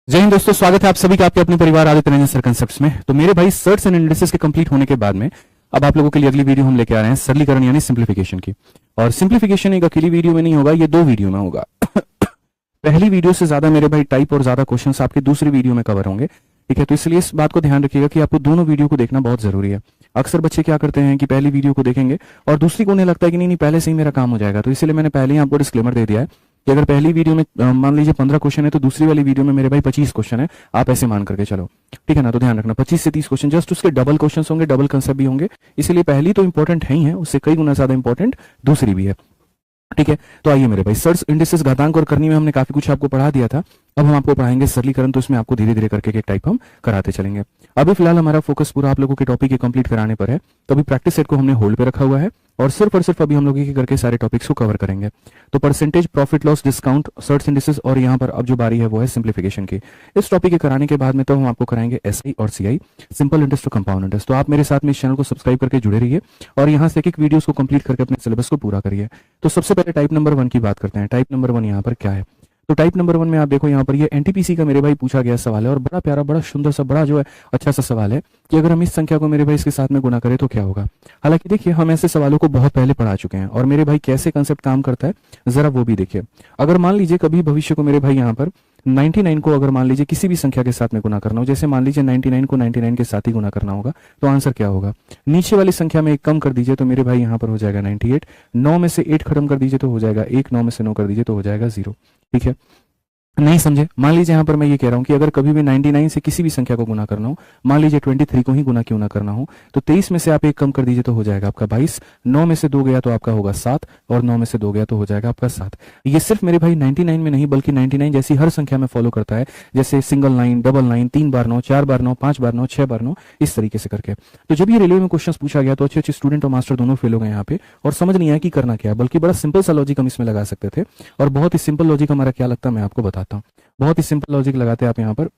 जय हिंद दोस्तों, स्वागत है आप सभी का आपके अपने परिवार आदित्य रंजन सर कंसेप्ट्स में। तो मेरे भाई सर्ट्स एंड इंडिसेस के कंप्लीट होने के बाद में अब आप लोगों के लिए अगली वीडियो हम लेके आ रहे हैं सरलीकरण यानी सिंप्लीफिकेशन की। और सिंप्लीफिकेशन एक अकेली वीडियो में नहीं होगा, ये दो वीडियो में होगा। पहली वीडियो से ज्यादा मेरे भाई टाइप और ज्यादा क्वेश्चंस आपके दूसरी वीडियो में कवर होंगे, ठीक है। तो इसलिए इस बात को ध्यान रखिएगा कि आपको दोनों वीडियो को देखना बहुत जरूरी है। अक्सर बच्चे क्या करते हैं कि पहली वीडियो को देखेंगे और दूसरी को उन्हें लगता है कि नहीं नहीं पहले से ही मेरा काम हो जाएगा। तो इसलिए मैंने पहले ही आपको डिस्क्लेमर दे दिया है कि अगर पहली वीडियो में मान लीजिए 15 क्वेश्चन है तो दूसरी वाली वीडियो में मेरे भाई 25 क्वेश्चन है, आप ऐसे मान करके चलो, ठीक है ना। तो ध्यान रखना 25 से 30 क्वेश्चन, जस्ट उसके डबल क्वेश्चन होंगे, डबल कंसेप्ट भी होंगे। इसलिए पहली तो इंपॉर्टेंट है ही है, उससे कई गुना ज्यादा इंपॉर्टेंट दूसरी भी है, ठीक है। तो आइए मेरे भाई, सर्च इंडिसेस घातांक और करनी में हमने काफी कुछ आपको पढ़ा दिया था। अब हम आपको पढ़ाएंगे सरलीकरण, तो इसमें आपको धीरे धीरे करके एक टाइप हम कराते चलेंगे। अभी फिलहाल हमारा फोकस पूरा आप लोगों के टॉपिक के कंप्लीट कराने पर है, तो अभी प्रैक्टिस सेट को हमने होल्ड पे रखा हुआ है और सिर्फ अभी हम लोग एक करके सारे टॉपिक्स को कवर करेंगे। तो percentage, profit loss, discount, search indices और यहाँ पर अब जो बारी है वो है सिंप्लीफिकेशन की। इस टॉपिक के कराने के बाद में तो हम आपको कराएंगे एसआई और सीआई, सिंपल इंटरेस्ट और कंपाउंड इंटरेस्ट। तो आप मेरे साथ में इस चैनल को सब्सक्राइब करके जुड़े रहिए और यहाँ से एक वीडियोस को कंप्लीट करके अपने सिलेबस को पूरा करिए। तो सबसे पहले टाइप नंबर 1 की बात करते हैं। टाइप नंबर 1 यहाँ पर क्या है? तो टाइप नंबर 1 में आप देखो यहाँ पर ये एनटीपीसी का मेरे भाई पूछा गया सवाल है और बड़ा प्यारा, बड़ा सुंदर सा, बड़ा जो है अच्छा सा सवाल है कि अगर हम इस संख्या को मेरे भाई इसके साथ में गुना करें तो क्या होगा। हालांकि देखिए हम ऐसे सवालों को बहुत पहले पढ़ा चुके हैं और मेरे भाई कैसे कंसेप्ट काम करता है जरा वो भी देखिए। अगर मान लीजिए कभी भविष्य को मेरे भाई यहाँ पर 99 को अगर मान लीजिए किसी भी संख्या के साथ में गुना करना हो, जैसे मान लीजिए 99 को 99 के साथ ही गुना करना होगा, तो आंसर क्या होगा? नीचे वाली संख्या में एक कम कर दीजिए तो मेरे भाई यहाँ पर हो जाएगा 98। 9 में से 8 खत्म कर दीजिए तो हो जाएगा 1, 9 में से 9 कर दीजिए तो हो जाएगा 0, ठीक है। नहीं समझे? मान लीजिए यहाँ पर मैं ये कह रहा हूँ कि अगर कभी भी 99 से किसी भी संख्या को गुना करना हो, मान लीजिए 23 को ही गुना क्यों ना करना हो, तो 23 में से आप एक कम कर दीजिए तो हो जाएगा आपका 22, 9 में से 2 गया तो आपका होगा 7 और 9 में से 2 गया तो हो जाएगा आपका 7। ये सिर्फ मेरे भाई 99 में नहीं बल्कि 99 जैसी हर संख्या में फॉलो करता है, जैसे सिंगल 9, डबल 9, 3 बार 9, 4 बार 9, 5 बार 9, 6 बार 9, इस तरीके से करके। तो जब ये रेलवे में क्वेश्चन पूछा गया तो अच्छे अच्छे स्टूडेंट और मास्टर दोनों फेल हो गए यहाँ पे और समझ नहीं आया कि करना क्या है, बल्कि बड़ा सिंपल सा लॉजिक हम इसमें लगा सकते थे। और बहुत ही सिंपल लॉजिक हमारा क्या लगता है मैं आपको बताता हूँ। बहुत ही सिंपल लॉजिक लगाते हैं आप यहाँ पर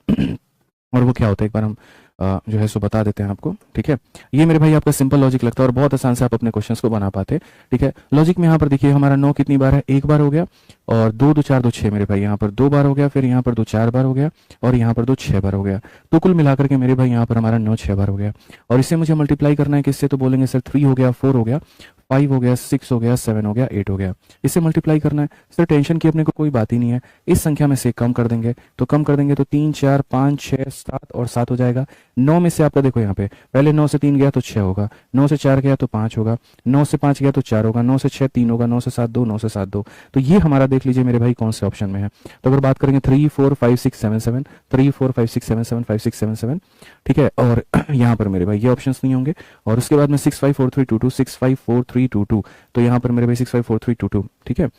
और वो क्या होता है एक बार हम जो है सो बता देते हैं आपको, ठीक है। ये मेरे भाई आपका सिंपल लॉजिक लगता है और बहुत आसान से आप अपने क्वेश्चंस को बना पाते हैं, ठीक है। लॉजिक में यहाँ पर देखिए हमारा 9 कितनी बार है? 1 बार हो गया और 2 2 4 2 6 मेरे भाई यहाँ पर 2 बार हो गया, फिर यहाँ पर 2 4 बार हो गया और यहाँ पर 2 6 बार हो गया। तो कुल मिलाकर के मेरे भाई यहाँ पर हमारा 9 6 बार हो गया और इसे मुझे मल्टीप्लाई करना है किससे? तो बोलेंगे सर 3 हो गया, 4 हो गया, 5 हो गया, 6 हो गया, 7 हो गया, 8 हो गया। इसे मल्टीप्लाई करना है सर, टेंशन की अपने को कोई बात ही नहीं है। इस संख्या में से कम कर देंगे तो 3 4 5 6 7 और 7 हो जाएगा। 9 में से आपका देखो यहाँ पे पहले 9 से 3 गया तो 6 होगा, 9 से 4 गया तो 5 होगा, 9 से 5 गया तो 4 होगा, 9 से 6 3 होगा, 9 से 7 2, 9 से 7 2। तो ये हमारा देख लीजिए मेरे भाई कौन से ऑप्शन में है। तो अगर बात करेंगे 3 4 5 6 7 7, 3 4 5 6 7 7, 5 6 7 7, ठीक है। और यहाँ पर मेरे भाई ये ऑप्शंस नहीं होंगे और उसके बाद में 6 5 4 3 2 2, 6 5 4 3 2 2, तो यहाँ पर मेरे भाई 6 5 4 3 2 2, ठीक है।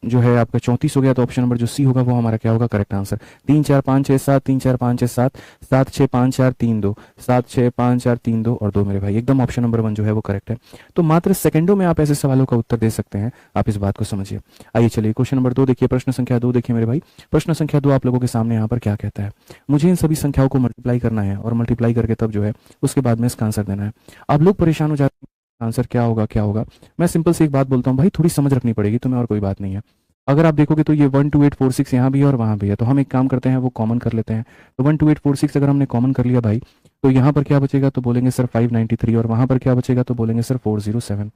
जो है आपका 34 हो गया तो ऑप्शन नंबर जो सी होगा वो हमारा क्या होगा? Correct answer. 3 4 5 6 7, 3 4 5 6 7, 7 6 5 4 3 2, 7 6 5 4 3 2 और 2 मेरे भाई एकदम ऑप्शन नंबर 1 जो है वो करेक्ट है। तो मात्र सेकंडों में आप ऐसे सवालों का उत्तर दे सकते हैं, आप इस बात को समझिए। आइए चलिए क्वेश्चन नंबर 2 देखिए, प्रश्न संख्या 2 देखिए मेरे भाई। प्रश्न संख्या 2 आप लोगों के सामने यहाँ पर क्या कहता है? मुझे इन सभी संख्याओं को मल्टीप्लाई करना है और मल्टीप्लाई करके तब जो है उसके बाद में इसका आंसर देना है। अब लोग परेशान हो जाते हैं आंसर क्या होगा क्या होगा। मैं सिंपल से एक बात बोलता हूँ भाई, थोड़ी समझ रखनी पड़ेगी तुम्हें और कोई बात नहीं है। अगर आप देखोगे तो ये 1 2 8 4 6 यहाँ भी है और वहाँ भी है, तो हम एक काम करते हैं वो कॉमन कर लेते हैं। तो 1 2 8 4 6 अगर हमने कॉमन कर लिया भाई तो यहाँ पर क्या बचेगा? तो बोलेंगे सर 593 और वहाँ पर क्या बचेगा? तो बोलेंगे सर 407।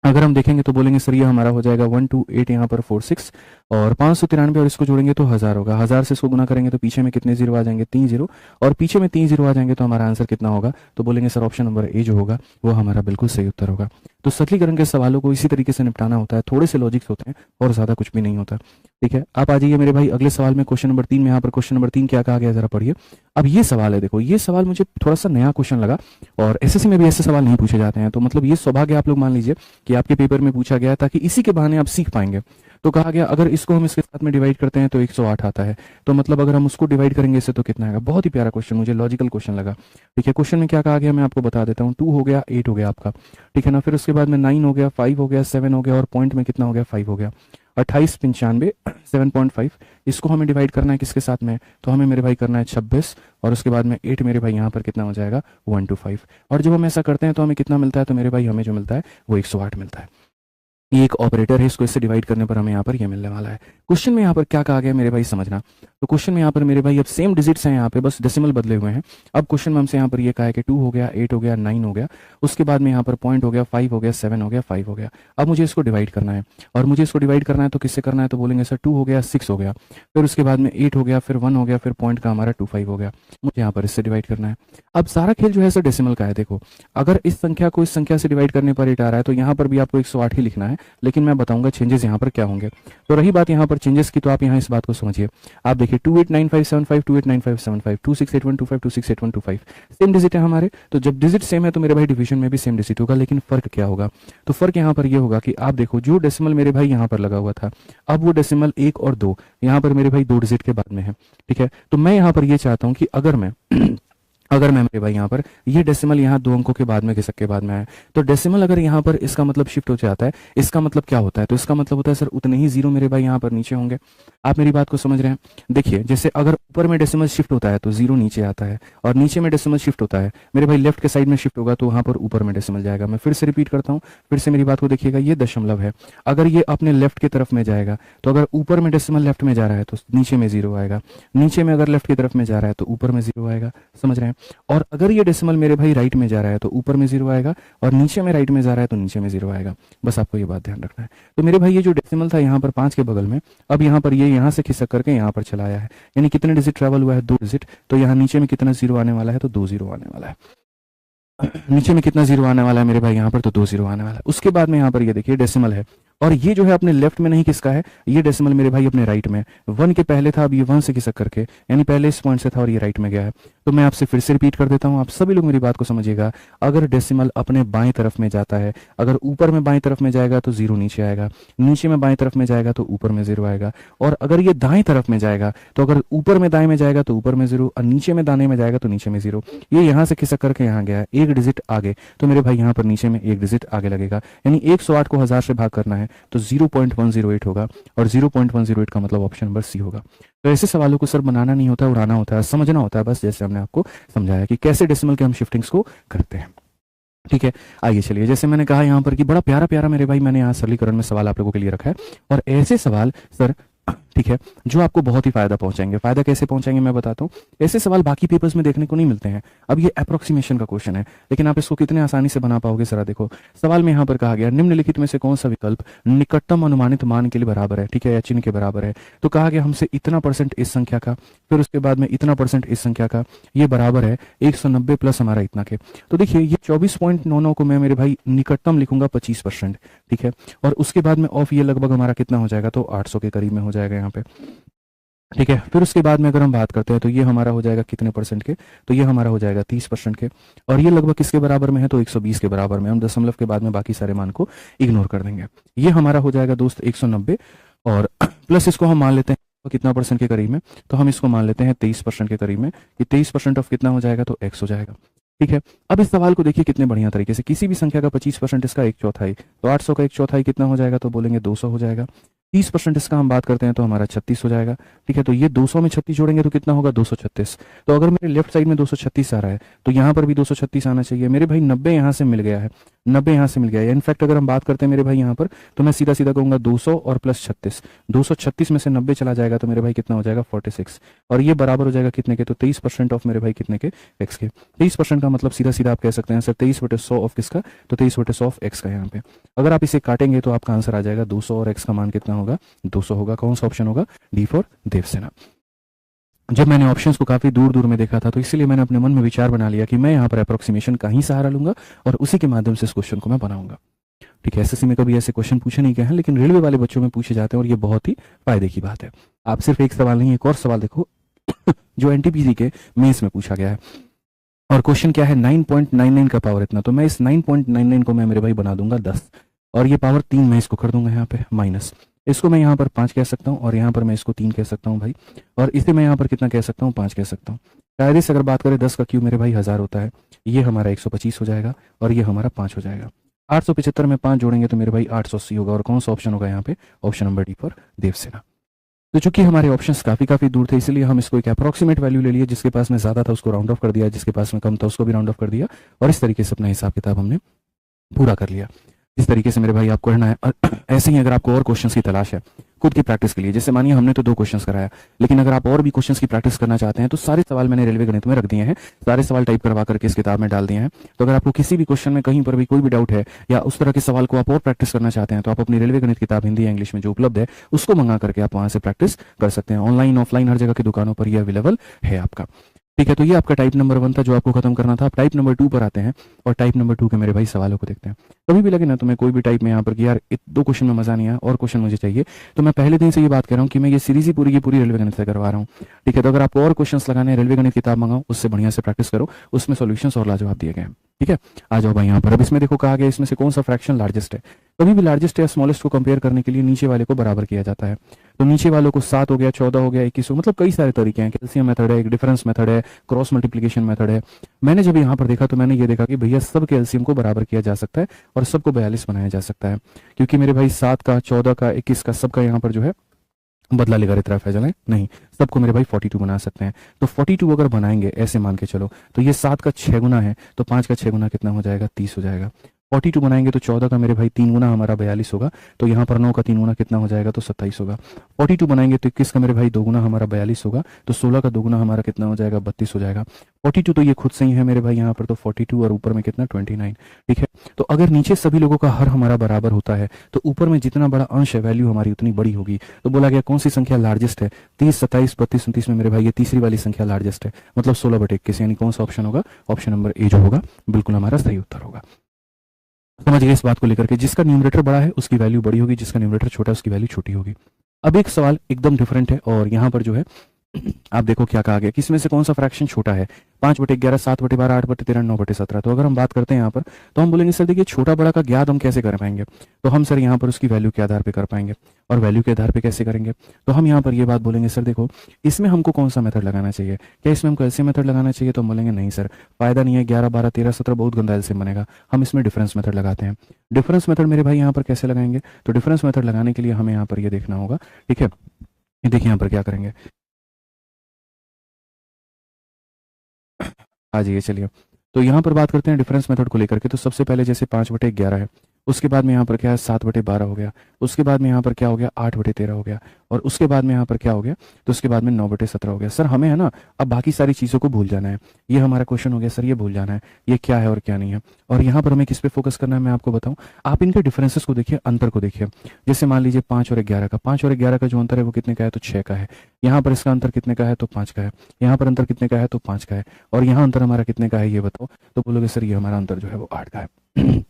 अगर हम देखेंगे तो बोलेंगे सर ये हमारा हो जाएगा 1 2 8 यहाँ पर 4 6 और 593 और इसको जोड़ेंगे तो 1000 होगा। 1000 से इसको गुना करेंगे तो पीछे में कितने जीरो आ जाएंगे? 3 जीरो, और पीछे में 3 जीरो आ जाएंगे तो हमारा आंसर कितना होगा? तो बोलेंगे सर ऑप्शन नंबर ए जो होगा वो हमारा बिल्कुल सही उत्तर होगा। तो सरलीकरण के सवालों को इसी तरीके से निपटाना होता है, थोड़े से लॉजिक्स होते हैं और ज्यादा कुछ भी नहीं होता, ठीक है। आप आ जाइए मेरे भाई अगले सवाल में, क्वेश्चन नंबर 3 में। यहाँ पर क्वेश्चन नंबर 3 क्या कहा गया जरा पढ़िए। अब ये सवाल है, देखो ये सवाल मुझे थोड़ा सा नया क्वेश्चन लगा और एसएससी में भी ऐसे सवाल नहीं पूछे जाते हैं, तो मतलब ये सौभाग्य आप लोग मान लीजिए कि आपके पेपर में पूछा गया ताकि इसी के बहाने आप सीख पाएंगे। तो कहा गया अगर इसको हम इसके साथ में डिवाइड करते हैं तो 108 आता है, तो मतलब अगर हम उसको डिवाइड करेंगे इससे तो कितना आएगा? बहुत ही प्यारा क्वेश्चन, मुझे लॉजिकल क्वेश्चन लगा, ठीक है। क्वेश्चन में क्या कहा गया मैं आपको बता देता हूँ। 2 हो गया, 8 हो गया आपका, ठीक है ना। फिर उसके बाद में 9 हो गया, 5 हो गया, 7 हो गया और पॉइंट में कितना हो गया? 5 हो गया। 28 95 7.5, इसको हमें डिवाइड करना है किसके साथ में? तो हमें मेरे भाई करना है 26 और उसके बाद में 8 मेरे भाई यहाँ पर कितना हो जाएगा? 125। और जब हम ऐसा करते हैं तो हमें कितना मिलता है? तो मेरे भाई हमें जो मिलता है वो 108 मिलता है। ये एक ऑपरेटर है, इसको इससे डिवाइड करने पर हमें यहाँ पर ये मिलने वाला है। क्वेश्चन में यहाँ पर क्या कहा गया मेरे भाई समझना। तो क्वेश्चन में यहाँ पर मेरे भाई अब सेम डिजिट्स हैं यहाँ पे, बस डेसिमल बदले हुए हैं। अब क्वेश्चन में हमसे यहाँ पर ये कहा है कि 2 हो गया, 8 हो गया, 9 हो गया, उसके बाद में यहाँ पर पॉइंट हो गया, 5 हो गया, 7 हो गया, 5 हो गया। अब मुझे इसको डिवाइड करना है, और मुझे इसको डिवाइड करना है तो किससे करना है, तो बोलेंगे सर 2 हो गया, 6 हो गया, फिर उसके बाद में 8 हो गया, फिर 1 हो गया, फिर पॉइंट का हमारा 25 हो गया। मुझे यहाँ पर इससे डिवाइड करना है। अब सारा खेल जो है सर डेसिमल का है। देखो, अगर इस संख्या को इस संख्या से डिवाइड करने पर 8 आ रहा है तो यहाँ पर भी आपको 108 ही लिखना है, लेकिन मैं बताऊंगा चेंजेस यहाँ पर क्या होंगे। तो रही बात यहाँ पर चेंजेस की, तो आप यहाँ इस बात को समझिए। आप देखिए 289575, 289575, 268125, 268125 सेम डिजिट है हमारे। तो जब डिजिट सेम है तो मेरे भाई डिवीजन में भी सेम डिजिट होगा, लेकिन फर्क क्या होगा, तो फर्क यहाँ पर ये होगा कि आप देखो जो डेसिमल मेरे भाई यहाँ पर लगा हुआ था, अब वो डेसिमल 1 और 2 यहाँ पर मेरे भाई 2 डिजिट के बाद में है। ठीक है, तो मैं यहाँ पर ये चाहता हूँ कि अगर मैं मेरे भाई यहाँ पर ये डेसिमल यहाँ 2 अंकों के बाद में घिसक के बाद में है, तो डेसिमल अगर यहाँ पर इसका मतलब शिफ्ट हो जाता है, इसका मतलब क्या होता है, तो इसका मतलब होता है सर उतने ही जीरो मेरे भाई यहाँ पर नीचे होंगे। आप मेरी बात को समझ रहे हैं। देखिए, जैसे अगर ऊपर में डेसिमल शिफ्ट होता है तो जीरो नीचे आता है, और नीचे में डेसिमल शिफ्ट होता है मेरे भाई लेफ्ट के साइड में शिफ्ट होगा तो वहां पर ऊपर में डेसिमल जाएगा। मैं फिर से रिपीट करता हूँ, फिर से मेरी बात को देखिएगा। ये दशमलव है, अगर ये अपने लेफ्ट की तरफ में जाएगा तो अगर ऊपर में डेसिमल लेफ्ट में जा रहा है तो नीचे में जीरो आएगा, नीचे में अगर लेफ्ट की तरफ में जा रहा है तो ऊपर में जीरो आएगा। समझ रहे हैं। और अगर ये डेसिमल मेरे भाई राइट में जा रहा है तो ऊपर में जीरो आएगा, और नीचे में राइट में जा रहा है तो नीचे में जीरो आएगा। बस आपको ये बात ध्यान रखना है। तो मेरे भाई ये जो डेसिमल था यहाँ पर 5 के बगल में, अब यहाँ पर ये यहाँ से खिसक करके यहाँ पर चला आया है, यानी कितने डिजिट ट्रेवल हुआ है, 2 डिजिट। तो यहाँ नीचे में कितना जीरो आने वाला है, तो 2 जीरो आने वाला है। नीचे में कितना जीरो आने वाला है मेरे भाई यहाँ पर, तो 2 जीरो आने वाला है। उसके बाद में यहाँ पर ये देखिए डेसिमल है, और ये जो है अपने लेफ्ट में नहीं किसका है, ये डेसिमल मेरे भाई अपने राइट में 1 के पहले था, अब ये 1 से खिसक करके, यानी पहले इस पॉइंट से था और ये राइट में गया है। तो मैं आपसे फिर से रिपीट कर देता हूँ, आप सभी लोग मेरी बात को समझिएगा। अगर डेसिमल अपने बाएं तरफ में जाता है, अगर ऊपर में बाएं तरफ में जाएगा तो जीरो नीचे आएगा, नीचे में बाएं तरफ में जाएगा तो ऊपर में जीरो आएगा, और अगर ये दाएं तरफ में जाएगा तो अगर ऊपर में दाएं में जाएगा तो ऊपर में जीरो, और नीचे में दाने में जाएगा तो नीचे में जीरो। ये यहाँ से खिसक करके यहाँ गया है, एक डिजिट आगे, तो मेरे भाई यहाँ पर नीचे में एक डिजिट आगे लगेगा, यानी 108 को 1000 से भाग करना है तो 0.108 होगा, और 0.108 का मतलब ऑप्शन नंबर सी होगा। तो ऐसे सवालों को सर बनाना नहीं होता है, उड़ाना होता है, समझना होता है, बस जैसे हमने आपको समझाया कि कैसे डेसिमल के हम शिफ्टिंग्स को करते हैं। ठीक है, आइए चलिए, जैसे मैंने कहा यहाँ पर कि बड़ा प्यारा प्यारा मेरे भाई मैंने यहाँ सरलीकरण में सवाल आप लोगों के लिए रखा है, और ऐसे सवाल सर ठीक है जो आपको बहुत ही फायदा पहुंचाएंगे। फायदा कैसे पहुंचाएंगे मैं बताता हूँ। ऐसे सवाल बाकी पेपर्स में देखने को नहीं मिलते हैं। अब ये अप्रोक्सीमेशन का क्वेश्चन है, लेकिन आप इसको कितने आसानी से बना पाओगे जरा देखो। सवाल में यहाँ पर कहा गया निम्नलिखित में से कौन सा विकल्प निकटतम अनुमानित मान के लिए बराबर है, ठीक है, या चिन्ह के बराबर है। तो कहा गया हमसे इतना % इस संख्या का, फिर उसके बाद में इतना % इस संख्या का, ये बराबर है 190 प्लस हमारा इतना के। तो देखिए ये 24.99 को मैं मेरे भाई निकटतम लिखूंगा 25%, ठीक है, और उसके बाद में ऑफ ये लगभग हमारा कितना हो जाएगा, तो 800 के करीब में हो जाएगा यहाँ पे। ठीक है, फिर उसके बाद में अगर हम बात करते हैं तो ये हमारा हो जाएगा कितने % के, तो ये हमारा हो जाएगा 30% के, और ये लगभग किसके बराबर में है, तो 120 के बराबर में। हम दशमलव के बाद में बाकी सारे मान को इग्नोर कर देंगे। ये हमारा हो जाएगा दोस्त 190, और प्लस इसको हम मान लेते हैं कितना % के करीब में, तो हम इसको मान लेते हैं 23% के करीब में, कि 23% ऑफ कितना हो जाएगा, तो x हो जाएगा। ठीक है, अब इस सवाल को देखिए कितने बढ़िया तरीके से, किसी भी संख्या का 25% इसका 1/4, तो 800 का 1/4 कितना हो जाएगा, तो बोलेंगे 200 हो जाएगा। 30% इसका हम बात करते हैं तो हमारा 36 हो जाएगा। ठीक है, तो ये 200 में 36 जोड़ेंगे तो कितना होगा, 236। तो अगर मेरे लेफ्ट साइड में 236 आ रहा है तो यहाँ पर भी 236 आना चाहिए। मेरे भाई 90 यहाँ से मिल गया है, 90 यहाँ से मिल गया है। इनफैक्ट अगर हम बात करते हैं मेरे भाई यहाँ पर, तो मैं सीधा सीधा कहूंगा 200 और प्लस 36, 236 में से 90 चला जाएगा तो मेरे भाई कितना हो जाएगा, 46, और ये बराबर हो जाएगा कितने के, तो 23% ऑफ मेरे भाई कितने के, x के। 23% का मतलब सीधा सीधा आप कह सकते हैं सर 23/100 ऑफ किसका, तो 23/100 ऑफ x का। यहाँ पे अगर आप इसे काटेंगे तो आपका आंसर आ जाएगा 200, और x का मान कितना होगा, 200 होगा। कौन सा ऑप्शन होगा, डी फॉर देवसेना। जब मैंने ऑप्शंस को काफी दूर दूर में देखा था तो इसलिए मैंने अपने मन में विचार बना लिया कि मैं यहाँ पर अप्रोक्सीमेशन का ही सहारा लूंगा और उसी के माध्यम से इस क्वेश्चन को मैं बनाऊंगा। ठीक है, एसएससी में कभी ऐसे क्वेश्चन पूछे नहीं गए हैं, लेकिन रेलवे वाले बच्चों में पूछे जाते हैं और ये बहुत ही फायदे की बात है। आप सिर्फ एक सवाल नहीं, एक और सवाल देखो जो एनटीपीसी के मेंस में पूछा गया है, और क्वेश्चन क्या है, 9.99 का पावर इतना, तो मैं इस 9.99 को मैं मेरे भाई बना दूंगा 10, और ये पावर 3 मैं इसको कर दूंगा यहाँ पे माइनस, इसको मैं यहाँ पर 5 कह सकता हूँ, और यहाँ पर मैं इसको 3 कह सकता हूँ भाई, और इसे मैं यहाँ पर कितना कह सकता हूँ, 5 कह सकता हूँ। कायदे से अगर बात करें 10 का क्यूब मेरे भाई 1000 होता है, ये हमारा 125 हो जाएगा, और ये हमारा 5 हो जाएगा। 875 में 5 जोड़ेंगे तो मेरे भाई 880 होगा, और कौन सा ऑप्शन होगा यहाँ पे, option number D for Devsena. तो चूंकि हमारे ऑप्शंस काफी दूर थे, इसलिए हम इसको एक अप्रोक्सीमेट वैल्यू ले लिए, जिसके पास में ज्यादा था उसको राउंड ऑफ कर दिया, जिसके पास में कम था उसको भी राउंड ऑफ कर दिया, और इस तरीके से अपना हिसाब किताब हमने पूरा कर लिया। इस तरीके से मेरे भाई आपको करना है। और ऐसे ही अगर आपको और क्वेश्चंस की तलाश है खुद की प्रैक्टिस के लिए, जैसे मानिए हमने तो 2 क्वेश्चंस कराया, लेकिन अगर आप और भी क्वेश्चंस की प्रैक्टिस करना चाहते हैं तो सारे सवाल मैंने रेलवे गणित में रख दिए हैं, सारे सवाल टाइप करवा करके इस किताब में डाल दिए हैं। तो अगर आपको किसी भी क्वेश्चन में कहीं पर भी कोई भी डाउट है या उस तरह के सवाल को आप और प्रैक्टिस करना चाहते हैं तो आप अपनी रेलवे गणित किताब हिंदी या इंग्लिश में जो उपलब्ध है उसको मंगा करके आप वहां से प्रैक्टिस कर सकते हैं। ऑनलाइन ऑफलाइन हर जगह की दुकानों पर यह अवेलेबल है आपका। ठीक है, तो ये आपका टाइप नंबर 1 था जो आपको खत्म करना था। आप टाइप नंबर 2 पर आते हैं और टाइप नंबर 2 के मेरे भाई सवालों को देखते हैं। कभी भी लगे ना तुम्हें कोई भी टाइप में यहाँ पर कि यार 2 क्वेश्चन में मजा नहीं आया और क्वेश्चन मुझे चाहिए, तो मैं पहले दिन से ये बात कर रहा हूँ कि मैं ये सीरीज ही पूरी की पूरी रेलवे गणित से करवा रहा हूँ। ठीक है, तो अगर आपको और क्वेश्चंस लगाने हैं रेलवे गणित किताब मंगाओ, उससे बढ़िया से प्रैक्टिस करो, उसमें सॉल्यूशंस और लाजवाब दिए गए हैं। ठीक है, आ जाओ भाई यहाँ पर। अब इसमें देखो कहा गया इसमें से कौन सा फ्रैक्शन लार्जेस्ट है। कभी भी लार्जेस्ट या स्मॉलेस्ट को कंपेयर करने के लिए नीचे वाले को बराबर किया जाता है। तो नीचे वालों को 7 हो गया, 14 हो गया, 21 हो, मतलब कई सारे तरीके हैं। कैल्शियम मेथड है, एक डिफरेंस मेथड है, क्रॉस मल्टीप्लिकेशन मेथड है। मैंने जब यहाँ पर देखा तो मैंने ये देखा कि भैया सब कैल्शियम को बराबर किया जा सकता है और सबको 42 बनाया जा सकता है, क्योंकि मेरे भाई 7 का, 14 का, 21 का सबका यहाँ पर जो है बदला लेकर इतना फैजल है नहीं, सबको मेरे भाई 42 बना सकते हैं। तो 42 अगर बनाएंगे ऐसे मान के चलो तो ये 7 का 6 गुना है, तो 5 का 6 गुना कितना हो जाएगा, 30 हो जाएगा। 42 बनाएंगे तो 14 का मेरे भाई 3 गुना हमारा 42 होगा, तो यहाँ पर 9 का 3 गुना कितना हो जाएगा, तो 27 होगा। 42 बनाएंगे तो 21 का मेरे भाई 2 गुना हमारा 42 होगा, तो 16 का 2 गुना हमारा कितना हो जाएगा, 32 हो जाएगा। 42 तो ये खुद से ही है मेरे भाई यहाँ पर, तो 42 और ऊपर में कितना 29। ठीक है, तो अगर नीचे सभी लोगों का हर हमारा बराबर होता है तो ऊपर में जितना बड़ा अंश है वैल्यू हमारी उतनी बड़ी होगी। तो बोला गया कौन सी संख्या लार्जेस्ट है, 30, 27, 32, 29 में मेरे भाई ये तीसरी वाली संख्या लार्जेस्ट है, मतलब 16/21, यानी कौन सा ऑप्शन होगा, ऑप्शन नंबर ए जो होगा बिल्कुल हमारा सही उत्तर होगा। समझ गए इस बात को लेकर के, जिसका न्यूमरेटर बड़ा है उसकी वैल्यू बड़ी होगी, जिसका न्यूमरेटर छोटा है उसकी वैल्यू छोटी होगी। अब एक सवाल एकदम डिफरेंट है और यहाँ पर जो है आप देखो क्या कहा गया, किसमें से कौन सा फ्रैक्शन छोटा है, 5/11, 7/12, 8/13, 9/17। तो अगर हम बात करते हैं यहाँ पर तो हम बोलेंगे सर देखिए छोटा बड़ा का ज्ञात हम कैसे कर पाएंगे, तो हम सर यहाँ पर उसकी वैल्यू के आधार पे कर पाएंगे। और वैल्यू के आधार पे कैसे करेंगे, तो हम यहाँ पर ये बात बोलेंगे सर देखो इसमें हमको कौन सा मेथड लगाना चाहिए, क्या इसमें हमको एलसीएम मेथड लगाना चाहिए, तो हम बोलेंगे नहीं सर फायदा नहीं है, 11, 12, 13, 17 बहुत गंदा एलसीएम बनेगा, हम इसमें डिफरेंस मेथड लगाते हैं। डिफरेंस मेथड मेरे भाई यहाँ पर कैसे लगाएंगे, तो डिफरेंस मेथड लगाने के लिए हमें यहाँ पर ये देखना होगा। ठीक है, ये देखिए यहाँ पर क्या करेंगे, आ जाइए चलिए। तो यहाँ पर बात करते हैं डिफरेंस मेथड को लेकर के। तो सबसे पहले जैसे 5/11 है, उसके बाद में यहाँ पर क्या है 7/12 हो गया, उसके बाद में यहाँ पर क्या हो गया 8/13 हो गया, और उसके बाद में यहाँ पर क्या हो गया, तो उसके बाद में 9/17 हो गया। सर हमें है ना अब बाकी सारी चीज़ों को भूल जाना है, ये हमारा क्वेश्चन हो गया सर, ये भूल जाना है ये क्या है और क्या नहीं है। और यहाँ पर हमें किस पे फोकस करना है मैं आपको बताऊँ, आप इनके डिफरेंसेस को देखिए, अंतर को देखिए। जैसे मान लीजिए 5 और 11 का, 5 और 11 का जो अंतर है वो कितने का है, तो 6 का है। यहाँ पर इसका अंतर कितने का है, तो 5 का है। यहाँ पर अंतर कितने का है, तो 5 का है। और यहाँ अंतर हमारा कितने का है ये बताओ, तो बोलोगे सर ये हमारा अंतर जो है वो 8 का है।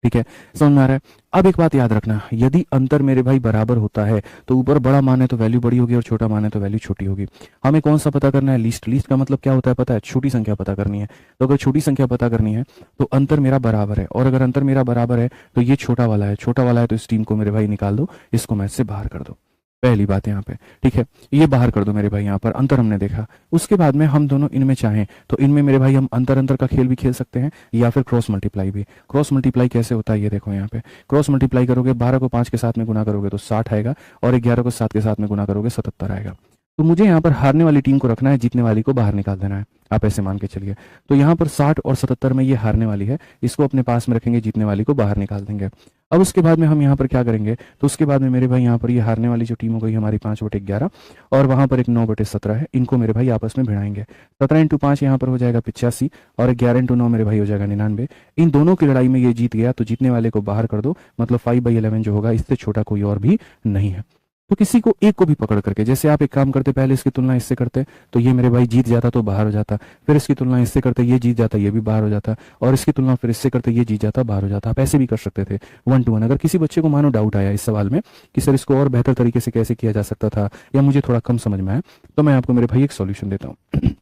ठीक है, समझ में आ रहा है। अब एक बात याद रखना, यदि अंतर मेरे भाई बराबर होता है तो ऊपर बड़ा मान है तो वैल्यू बड़ी होगी और छोटा मान है तो वैल्यू छोटी होगी। हमें कौन सा पता करना है, लीस्ट। लीस्ट का मतलब क्या होता है पता है, छोटी संख्या पता करनी है। तो अगर छोटी संख्या पता करनी है तो अंतर मेरा बराबर है, और अगर अंतर मेरा बराबर है तो ये छोटा वाला है, छोटा वाला है तो इस टीम को मेरे भाई निकाल दो, इसको मैच से बाहर कर दो। पहली बात यहाँ पे, ठीक है, ये बाहर कर दो मेरे भाई, यहाँ पर अंतर हमने देखा। उसके बाद में हम दोनों इनमें चाहें तो इनमें मेरे भाई हम अंतर अंतर का खेल भी खेल सकते हैं या फिर क्रॉस मल्टीप्लाई भी। क्रॉस मल्टीप्लाई कैसे होता है ये देखो, यहाँ पे क्रॉस मल्टीप्लाई करोगे 12 को 5 के साथ में गुना करोगे तो 60 आएगा, और 11 को 7 के साथ में गुना करोगे 77 आएगा। तो मुझे यहाँ पर हारने वाली टीम को रखना है, जीतने वाली को बाहर निकाल देना है, आप ऐसे मान के चलिए। तो यहाँ पर 60 और 77 में ये हारने वाली है, इसको अपने पास में रखेंगे, जीतने वाली को बाहर निकाल देंगे। अब उसके बाद में हम यहाँ पर क्या करेंगे, तो उसके बाद में मेरे भाई यहाँ पर ये हारने वाली जो टीम हो गई हमारी 5/11, और वहाँ पर एक 9/17 है, इनको मेरे भाई आपस में भिड़ाएंगे। 17 × 5 यहाँ पर हो जाएगा 85, और 11 × 9 मेरे भाई हो जाएगा 99। इन दोनों की लड़ाई में ये जीत गया तो जीतने वाले को बाहर कर दो, मतलब 5/11 जो होगा इससे छोटा कोई और भी नहीं है। तो किसी को एक को भी पकड़ करके, जैसे आप एक काम करते पहले इसकी तुलना इससे करते तो ये मेरे भाई जीत जाता तो बाहर हो जाता, फिर इसकी तुलना इससे करते ये जीत जाता ये भी बाहर हो जाता, और इसकी तुलना फिर इससे करते ये जीत जाता बाहर हो जाता। आप ऐसे भी कर सकते थे 1 to 1। अगर किसी बच्चे को मानो डाउट आया इस सवाल में कि सर इसको और बेहतर तरीके से कैसे किया जा सकता था या मुझे थोड़ा कम समझ में आया, तो मैं आपको मेरे भाई एक सॉल्यूशन देता हूँ।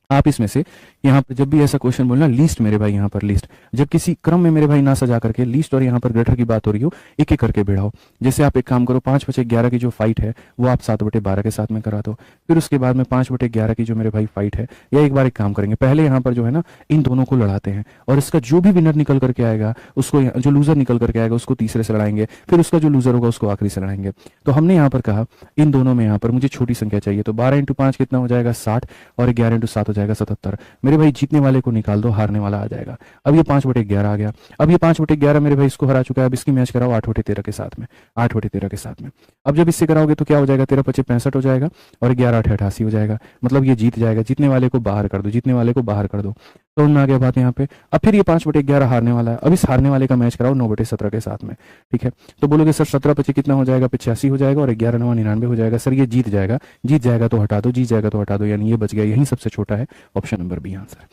आप इसमें से यहाँ पर जब भी ऐसा क्वेश्चन बोलना, लीस्ट मेरे भाई यहाँ पर लीस्ट, जब किसी क्रम में मेरे भाई ना सजा करके लीस्ट और यहाँ पर ग्रेटर की बात हो रही हो, एक एक करके भिड़ाओ। जैसे आप एक काम करो, 5/11 की जो फाइट है वो आप 7/12 के साथ में करा दो। फिर उसके बाद में 5/11 की जो मेरे भाई फाइट है, या एक बार एक काम करेंगे, पहले यहाँ पर जो है ना इन दोनों को लड़ाते हैं, और इसका जो भी विनर निकल करके आएगा उसको, जो लूजर निकल करके आएगा उसको तीसरे से लड़ाएंगे, फिर उसका जो लूजर होगा उसको आखिरी से लड़ाएंगे। तो हमने यहाँ पर कहा इन दोनों में यहाँ पर मुझे छोटी संख्या चाहिए, तो 12 × 5 कितना हो जाएगा 60, और 11 × 7 हो जाएगा 77। मेरे भाई जीतने वाले को निकाल दो, हारने वाला आ जाएगा। अब ये 5/11 आ गया। अब ये 5/11 मेरे भाई इसको हरा चुका है। अब इसकी मैच कराओ 8/13 के साथ में, 8/13 के साथ में। अब जब इससे कराओगे तो क्या हो जाएगा, 13×5 = 65 हो जाएगा और 11×8 = 88 हो जाएगा। मतलब ये जीत जाएगा। जीतने वाले को बाहर कर दो, जीतने वाले को बाहर कर दो। तो उनमें आ गया बात यहाँ पे। अब फिर ये 5/11 हारने वाला है। अब इस हारने वाले का मैच कराओ 9/17 के साथ में, ठीक है। तो बोलोगे सर 17×5 कितना हो जाएगा, 85 हो जाएगा और 11×9 99 हो जाएगा। सर ये जीत जाएगा, जीत जाएगा तो हटा दो, जीत जाएगा तो हटा दो, यानी ये बच गया। यही सबसे छोटा है, ऑप्शन नंबर बी आंसर।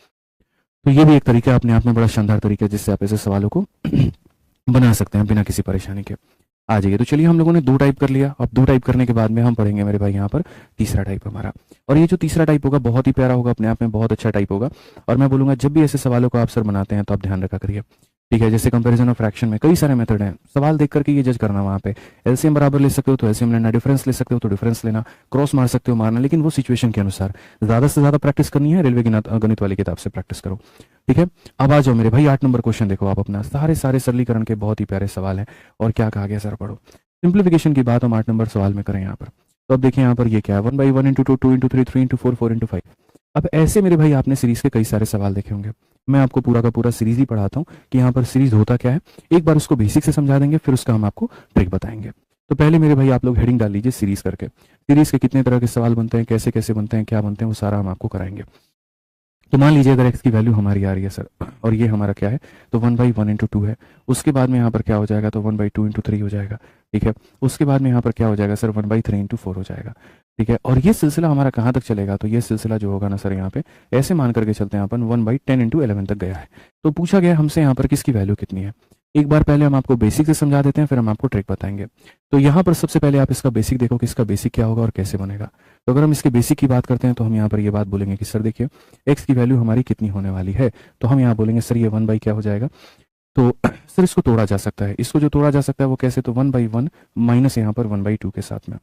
तो ये भी एक तरीका अपने आप में बड़ा शानदार तरीका है जिससे आप ऐसे सवालों को बना सकते हैं बिना किसी परेशानी के। आ जाइए। तो चलिए हम लोगों ने 2 टाइप कर लिया। अब 2 टाइप करने के बाद में हम पढ़ेंगे मेरे भाई यहाँ पर तीसरा टाइप हमारा। और ये जो तीसरा टाइप होगा बहुत ही प्यारा होगा, अपने आप में बहुत अच्छा टाइप होगा। और मैं बोलूंगा जब भी ऐसे सवालों को आप सर बनाते हैं तो आप ध्यान रखा करिए, ठीक है। जैसे कंपैरिजन ऑफ फ्रैक्शन में कई सारे मेथड हैं, सवाल देख करके ये जज करना। वहाँ पे एलसीएम बराबर ले सकते हो तो एलसीएम लेना, डिफरेंस ले सकते हो तो डिफरेंस लेना, क्रॉस मार सकते हो मारना, लेकिन वो सिचुएशन के अनुसार। ज़्यादा से ज़्यादा प्रैक्टिस करनी है, रेलवे गणित वाली किताब से प्रैक्टिस करो, ठीक है। अब आ जाओ मेरे भाई 8 नंबर क्वेश्चन देखो आप अपना। सारे सरलीकरण के बहुत ही प्यारे सवाल हैं। और क्या कहा गया सर, पढ़ो। सिंप्लीफिकेशन की बात हम 8 नंबर सवाल में करें यहाँ पर। तो अब देखिए यहाँ पर ये क्या है, 1/1 × 2 2 × 3 3 × 4 4 × 5। अब ऐसे मेरे भाई आपने सीरीज के कई सारे सवाल देखे होंगे। मैं आपको पूरा का पूरा सीरीज ही पढ़ाता हूँ कि यहाँ पर सीरीज होता क्या है। एक बार उसको बेसिक से समझा देंगे, फिर उसका हम आपको ट्रिक बताएंगे। तो पहले मेरे भाई आप लोग हेडिंग डाल लीजिए सीरीज करके। सीरीज के कितने तरह के सवाल बनते हैं, कैसे कैसे बनते हैं, क्या बनते हैं, वो सारा हम आपको कराएंगे। तो मान लीजिए अगर x की वैल्यू हमारी आ रही है सर, और ये हमारा क्या है, तो 1/1 × 2 है। उसके बाद में यहाँ पर क्या हो जाएगा, तो 1/2 × 3 हो जाएगा, ठीक है। उसके बाद में यहाँ पर क्या हो जाएगा सर, 1/3 × 4 हो जाएगा, ठीक है। और ये सिलसिला हमारा कहाँ तक चलेगा, तो ये सिलसिला जो होगा ना सर यहाँ पे ऐसे मान करके चलते हैं अपन 1/10 × 11 तक गया है। तो पूछा गया हमसे यहाँ पर किसकी वैल्यू कितनी है। एक बार पहले हम आपको बेसिक से समझा देते हैं, फिर हम आपको ट्रिक बताएंगे। तो यहाँ पर सबसे पहले आप इसका बेसिक देखो कि इसका बेसिक क्या होगा और कैसे बनेगा। तो अगर हम इसके बेसिक की बात करते हैं तो हम यहाँ पर ये बात बोलेंगे कि सर देखिए x की वैल्यू हमारी कितनी होने वाली है। तो हम यहाँ बोलेंगे सर ये 1 क्या हो जाएगा। तो सर इसको तोड़ा जा सकता है। इसको जो तोड़ा जा सकता है वो कैसे, तो 1/1 माइनस यहाँ पर 1/2 के साथ में।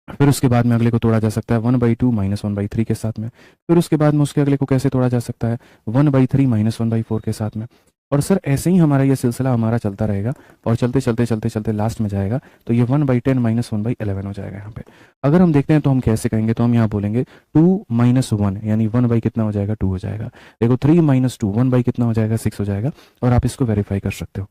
फिर उसके बाद में अगले को तोड़ा जा सकता है 1/2 माइनस 1/3 के साथ में। फिर उसके बाद में उसके अगले को कैसे तोड़ा जा सकता है, 1/3 माइनस 1/4 के साथ में। और सर ऐसे ही हमारा ये सिलसिला हमारा चलता रहेगा और चलते चलते चलते चलते लास्ट में जाएगा तो ये 1/10 माइनस 1/11 हो जाएगा। यहाँ पे अगर हम देखते हैं तो हम कैसे कहेंगे, तो हम यहाँ बोलेंगे 2 - 1 यानी 1 कितना हो जाएगा, 2 हो जाएगा। देखो 3 - 2 1 कितना हो जाएगा, 6 हो जाएगा। और आप इसको वेरीफाई कर सकते हो।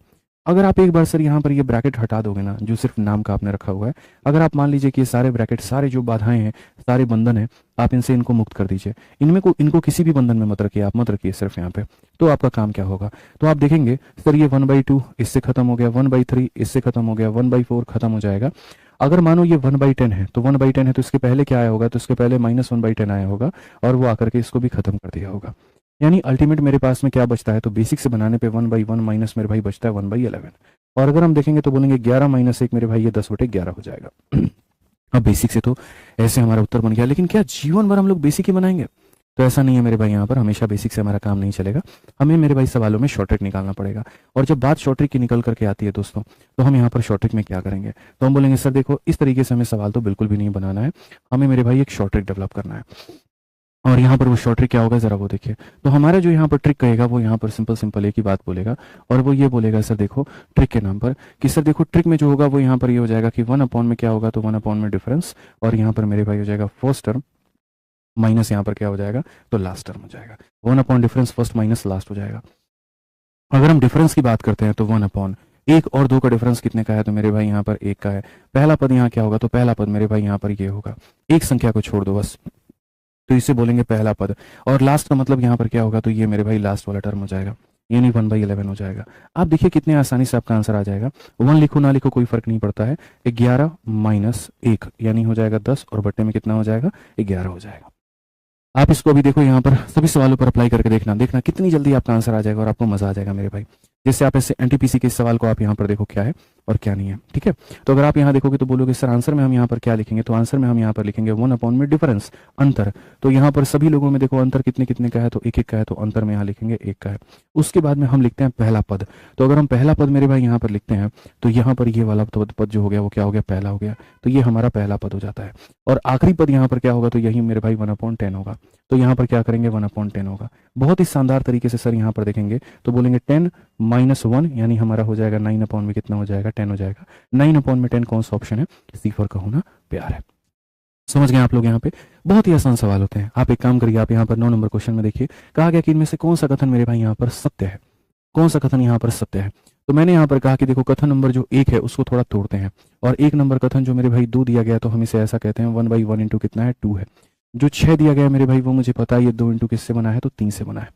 अगर आप एक बार सर यहाँ पर ये ब्रैकेट हटा दोगे ना, जो सिर्फ नाम का आपने रखा हुआ है, अगर आप मान लीजिए कि ये सारे ब्रैकेट, सारे जो बाधाएं हैं, सारे बंधन हैं, आप इनको मुक्त कर दीजिए। इनको किसी भी बंधन में मत रखिए, आप मत रखिए सिर्फ यहाँ पे। तो आपका काम क्या होगा, तो आप देखेंगे सर ये 1/2 इससे खत्म हो गया, 1/3 इससे खत्म हो गया, 1/4 खत्म हो जाएगा। अगर मानो ये 1/10 है तो 1/10 है तो इसके पहले क्या आया होगा, तो इसके पहले -1/10 आया होगा और वो आकर के इसको भी खत्म कर दिया होगा। यानी अल्टीमेट मेरे पास में क्या बचता है, तो बेसिक से बनाने पे 1/1 माइनस मेरे भाई बचता है 1/11। और अगर हम देखेंगे तो बोलेंगे 11 - 1 मेरे भाई ये 10/11 हो जाएगा। अब बेसिक से तो ऐसे हमारा उत्तर बन गया, लेकिन क्या जीवन भर हम लोग बेसिक ही बनाएंगे, तो ऐसा नहीं है मेरे भाई। यहाँ पर हमेशा बेसिक से हमारा काम नहीं चलेगा, हमें मेरे भाई सवालों में शॉर्ट ट्रिक निकालना पड़ेगा। और जब बात शॉर्ट ट्रिक की निकल करके आती है दोस्तों, तो हम यहाँ पर शॉर्ट ट्रिक में क्या करेंगे, तो हम बोलेंगे सर देखो इस तरीके से हमें सवाल तो बिल्कुल भी नहीं बनाना है, हमें मेरे भाई एक शॉर्ट ट्रिक डेवलप करना है। और यहाँ पर वो शॉर्ट ट्रिक क्या होगा जरा वो देखिए। तो हमारा जो यहाँ पर ट्रिक कहेगा वो यहाँ पर सिंपल एक ही बात बोलेगा, और वो ये बोलेगा सर देखो ट्रिक के नाम पर कि सर देखो ट्रिक में जो होगा वो यहाँ पर ये हो जाएगा कि 1/, में क्या होगा, तो 1/, में डिफरेंस, और यहाँ पर मेरे भाई हो जाएगा फर्स्ट टर्म माइनस यहाँ पर क्या हो जाएगा, तो लास्ट टर्म हो जाएगा। 1/, डिफरेंस फर्स्ट माइनस लास्ट हो जाएगा। अगर हम डिफरेंस की बात करते हैं तो 1/, 1 और 2 का डिफरेंस कितने का है, तो मेरे भाई यहाँ पर 1 का है। पहला पद यहाँ क्या होगा, तो पहला पद मेरे भाई यहाँ पर ये होगा, एक संख्या को छोड़ दो बस, तो इसे बोलेंगे पहला पद। और लास्ट का मतलब यहाँ पर क्या होगा, तो ये मेरे भाई लास्ट वाला टर्म हो जाएगा, यानी 1/11 हो जाएगा। आप देखिए कितने आसानी से आपका आंसर आ जाएगा। 1 लिखो ना लिखो कोई फर्क नहीं पड़ता है। 11 - 1 यानी हो जाएगा 10, और बट्टे में कितना हो जाएगा, 11 हो जाएगा। आप इसको अभी देखो यहाँ पर सभी सवालों पर अप्लाई करके देखना कितनी जल्दी आपका आंसर आ जाएगा और आपको मजा आ जाएगा मेरे भाई। जैसे आप ऐसे एनटीपीसी के इस सवाल को आप यहाँ पर देखो क्या है और क्या नहीं है, ठीक है। तो अगर आप यहाँ देखोगे तो बोलोगे सर आंसर में हम यहाँ पर क्या लिखेंगे, तो आंसर में हम यहाँ पर लिखेंगे 1/, में डिफरेंस, अंतर। तो यहाँ पर सभी लोगों में देखो अंतर कितने कितने का है, तो 1 1 का है, तो अंतर में यहाँ लिखेंगे 1 का है। उसके बाद में हम लिखते हैं पहला पद। तो अगर हम पहला पद मेरे भाई यहाँ पर लिखते हैं तो यहाँ पर ये वाला पद जो हो गया वो क्या हो गया, पहला हो गया, तो ये हमारा पहला पद हो जाता है। और आखिरी पद यहाँ पर क्या होगा, तो यही मेरे भाई 1/10 होगा। तो यहाँ पर क्या करेंगे, 1/10 होगा। बहुत ही शानदार तरीके से सर यहाँ पर देखेंगे तो बोलेंगे 10 - 1 यानी हमारा हो जाएगा 9/, में कितना हो जाएगा, 10 हो जाएगा। 9/, में 10 कौन सा ऑप्शन है, सी फॉर का होना प्यार है। समझ गए आप लोग? यहाँ पे बहुत ही आसान सवाल होते हैं। आप एक काम करिए, आप यहाँ पर 9 नंबर क्वेश्चन में देखिए, कहा गया कि इनमें से कौन सा कथन मेरे भाई यहाँ पर सत्य है, कौन सा कथन यहाँ पर सत्य है। तो मैंने यहाँ पर कहा कि देखो, कथन नंबर जो 1 है उसको थोड़ा तोड़ते हैं, और 1 नंबर कथन जो मेरे भाई 2 दिया गया तो हम इसे ऐसा कहते हैं 1/1 इंटू कितना है, 2 है। जो 6 दिया गया मेरे भाई वो मुझे पता है ये 2 इंटू किससे बना है, तो 3 से बना है।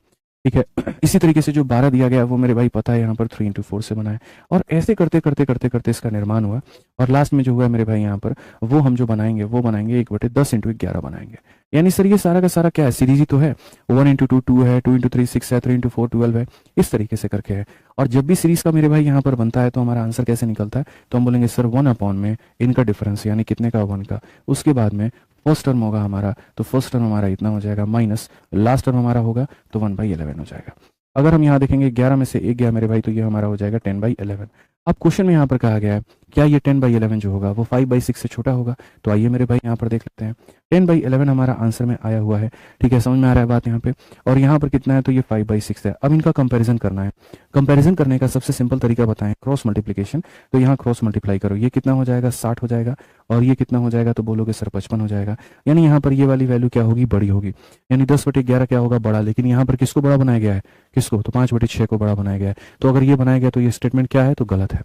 ठीक है। इसी तरीके से जो 12 दिया गया वो मेरे भाई पता है यहाँ पर 3 इंटू 4 से बना है। और ऐसे करते करते करते करते इसका निर्माण हुआ, और लास्ट में जो हुआ मेरे भाई यहाँ पर वो हम जो बनाएंगे वो बनाएंगे 1/10 इंटू 11 बनाएंगे। यानी सर ये सारा का सारा क्या है, सीरीज ही तो है। 1 इंटू 2 2 है, 2 इंटू 3 6 है, 3 इंटू 4 12 है, इस तरीके से करके है। और जब भी सीरीज का मेरे भाई यहाँ पर बनता है तो हमारा आंसर कैसे निकलता है, तो हम बोलेंगे सर 1 अपॉन में इनका डिफरेंस, यानी कितने का, 1 का। उसके बाद में फर्स्ट टर्म होगा हमारा, तो फर्स्ट टर्म हमारा इतना हो जाएगा, माइनस लास्ट टर्म हमारा होगा तो 1/11 हो जाएगा। अगर हम यहाँ देखेंगे 11 में से 1 गया मेरे भाई तो ये हमारा हो जाएगा 10/11। अब क्वेश्चन में यहाँ पर कहा गया है क्या ये 10/11 जो होगा वो 5/6 से छोटा होगा। तो आइए मेरे भाई यहाँ पर देख लेते हैं। 10/11 हमारा आंसर में आया हुआ है। ठीक है, समझ में आ रहा है बात यहाँ पे। और यहाँ पर कितना है, तो ये 5/6 है। अब इनका कंपैरिजन करना है। कंपैरिजन करने का सबसे सिंपल तरीका बताएं, क्रॉस मल्टीप्लीकेशन। तो यहाँ क्रॉस मल्टीप्लाई करो, ये कितना हो जाएगा, 60 हो जाएगा, और ये कितना हो जाएगा, तो बोलोगे सर 55 हो जाएगा। यानी यहाँ पर ये वाली वैल्यू क्या होगी, बड़ी होगी। यानी 10/11 क्या होगा, बड़ा। लेकिन यहाँ पर किसको बड़ा बनाया गया है, किसको, तो 5/6 को बड़ा बनाया गया है। तो अगर ये बनाया गया तो ये स्टेटमेंट क्या है, तो गलत है।